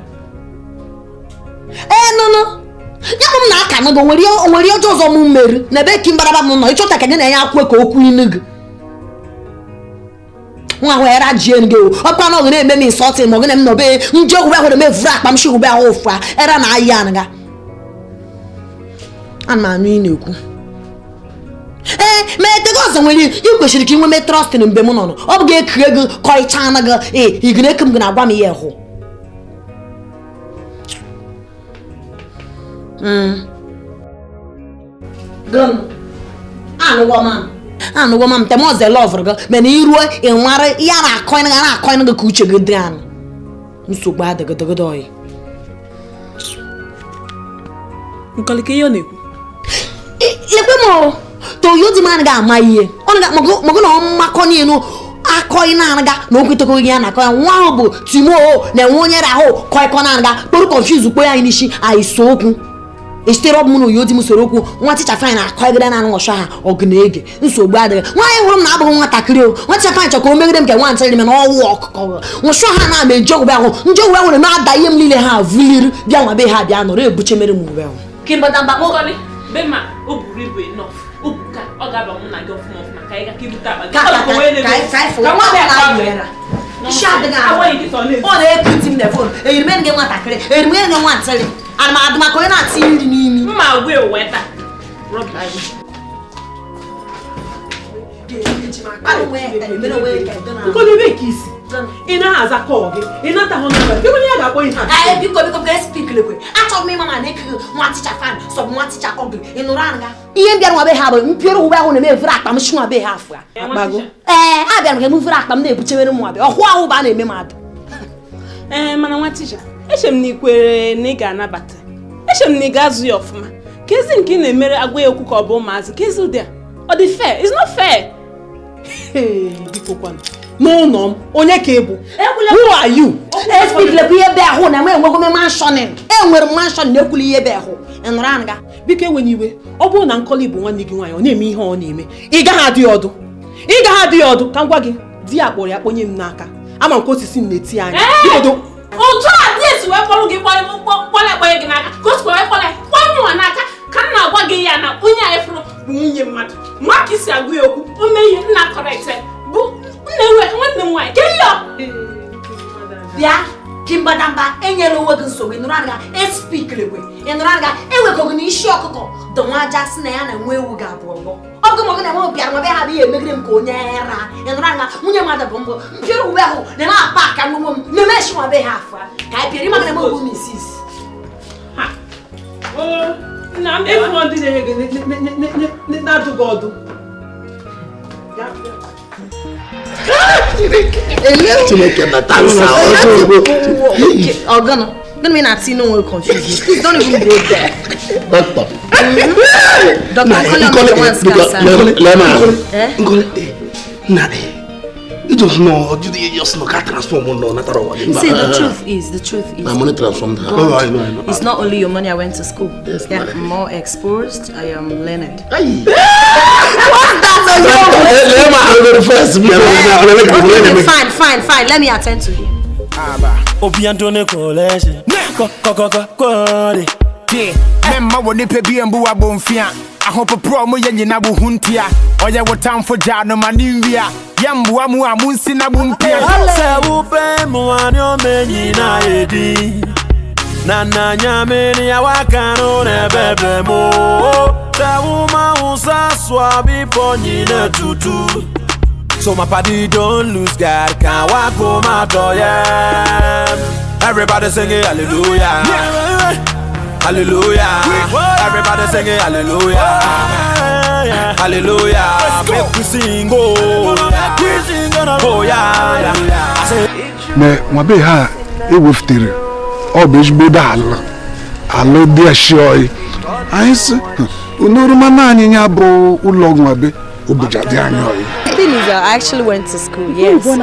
nụnụ ya bụ m na-aka n'ogo nwere ọjọọ ọzọ m mmeri na ebe kimbaraba m nọ ịchọta ka gị na ya akwụ ka okwu inu gị nwa ahụ era jie gị ọkpa na ọ na-eme m ịsọtị ma ọ gị na m nọbe nje ogwube ahụ na-emevuru akpa m shigube ahụ ofu era na ahịa anaga ana m anụ ị na-ekwu ma etego ọzọ nwere ị kwesịrị ka ị nwee trọstịn mgbe m nọ ọ bụ ga-ekire gị kọịcha ana gị ị gị na-eke m gị na-agwa m ihe hụ anụgwọ m temọze lọvụrụ gị mana iruo ịnwara ya na-akọnyị gị ka uche gị dị anụ nsogbu adịgịdịgịdị oyi nkọlike ihe ọ na-ekwu lekwe m toyo dị m anaghị ama ihe magụ na ọmmakọ n'elu akọghị na-anaga na okwu etokọghị ya na-akọ ya nwa ahụ bụ timo na-enwe onye rahụ kọịkọ na-anaga kpụrụ konfiuz kpo ya anyị n'isi anyị so okwu Estere up muno yodi musoroku, one teacher fine a quite than an washa or gnege. So bad. Why won't I want to kill? What's a punch or make them get one tell them and all walk? Was sure I may joke about Joe will not die him lily have will young abe had yan or butcher made him well. Kimbadamba Mokoli, Bema, Ubu enough. Ubuka, Ogabamuna go from Makaya, Kibutaba. Shut the guy. Oh, they put him the phone. A man get one tackle. A man get one tell him. And my going out seeing me. My will weather. Rob I don't wear a kiss. In a call. In not a hundred. You will going to I because speak liquid. I told me, Mamma, Nick, one teacher fan, some one teacher ugly in Oranga. Ian Bian have a pure well on a mere frack. I'm sure I'll be halfway. I better move rack. I'm there, put you in a mother. Or why would I be mad? Man, one teacher. I shall nigga nabata. I shall niggas you off. Kissing kin a mirror away a cook or bombas. Kiss you there. Or the fair. It's not fair. Hey, one. No, on your cable. Who are you? Let's speak like we are there. Home, and we're going to mansion. And we're mansion, no coolie bear. And Ranga, because when you were, Obo and Collie, one nigga, name me, honey, me. Iga had the order. Iga had the order. Come waggy. Dear boy, upon him, Naka. I'm on course in the tea. Oh, try this. We're going to give one Naka. Cause we're one Naka. Can now waggy yana, Unya Efro, Munya Mat. Markis Aguio, who may not correct it. Yeah, Kimbadamba, and yellow working so in Ranga, and speak away. In Ranga, and we're going to shock the one just nan and where we got Bobo. Ogamogana won't be a make them go near and Ranga, Munya Mother Bombo, pure well, then I'll pack and woman, no mesh one they have. I pay him on the move, Mrs. Oh, now everyone did not to go to. Don't mean I see no one confused. Please don't even go there. Doctor. You just know, you just know, can't transform on no. See, the truth is. My money transformed her. Oh, I know. It's not only your money. I went to school. Yes, yeah, I'm more exposed. I am learned. What's that? Fine. Let me attend to him. Memma woni pe bi embu abonfia ahopo pro mo yenyi na buhuntia oye wotam fo ja no maninwia yambu amu amunsi na bumpia se wo pe mo ani o menyi na edi nana nyame ni awakano ne bebe mo se wo ma unsa swa bi ponyi na tutu. So my body don't lose God, can't walk home my door, yeah. Everybody singing hallelujah, hallelujah. Everybody singing hallelujah, hallelujah. Make we sing, oh yeah. Me mwabe ha eweftere obejbo dal alo dia shoy aise unoruma na anyanya bro ulogwabe obujade anyoy. The thing is, I actually went to school, yes. As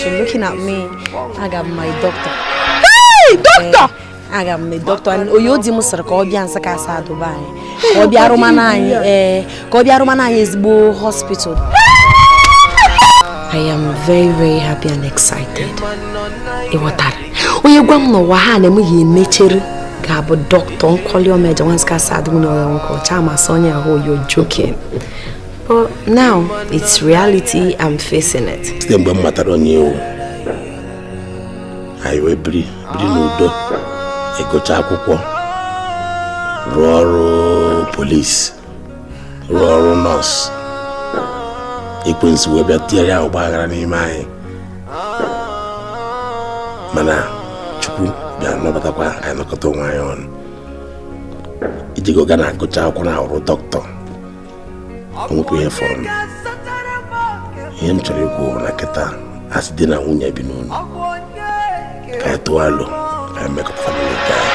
you're looking at me, I got my doctor. Hey, doctor! I got my doctor. And Oyoo di musara ko obi ansa ka sa Dubai. Obi aroma is Bo hospital. I am very, very happy and excited. Oyoo gwam no wa ha na mu yi nature. Gabo doctor call your major once cast when uncle Chama Sonia, oh, you're joking. But now it's reality, I'm facing it. Still matter on you. I will be Nudo, a go chakuko, Roro police, Roro nurse. A queen's will be a tear out by my mana chuku. No matter what, I'm not going my own. If you go gonna go to our doctor, I'm going for him. Him to go like a as dinner unya binun. Katualo, I make a family guy.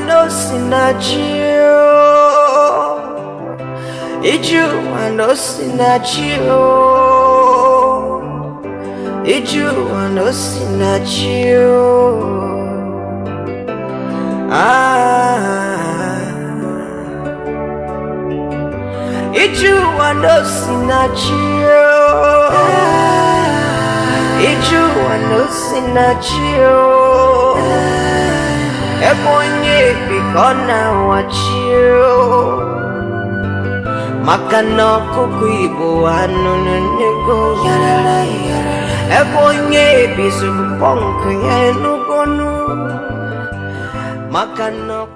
no sinachio. Iju no sinachio. Iju no sinachio. Iju no sinachio. Iju no sinachio. Ebonye bikona wachio. Makano kukuibu anunego. Ebonye bisu ponku ya nugonu. Makano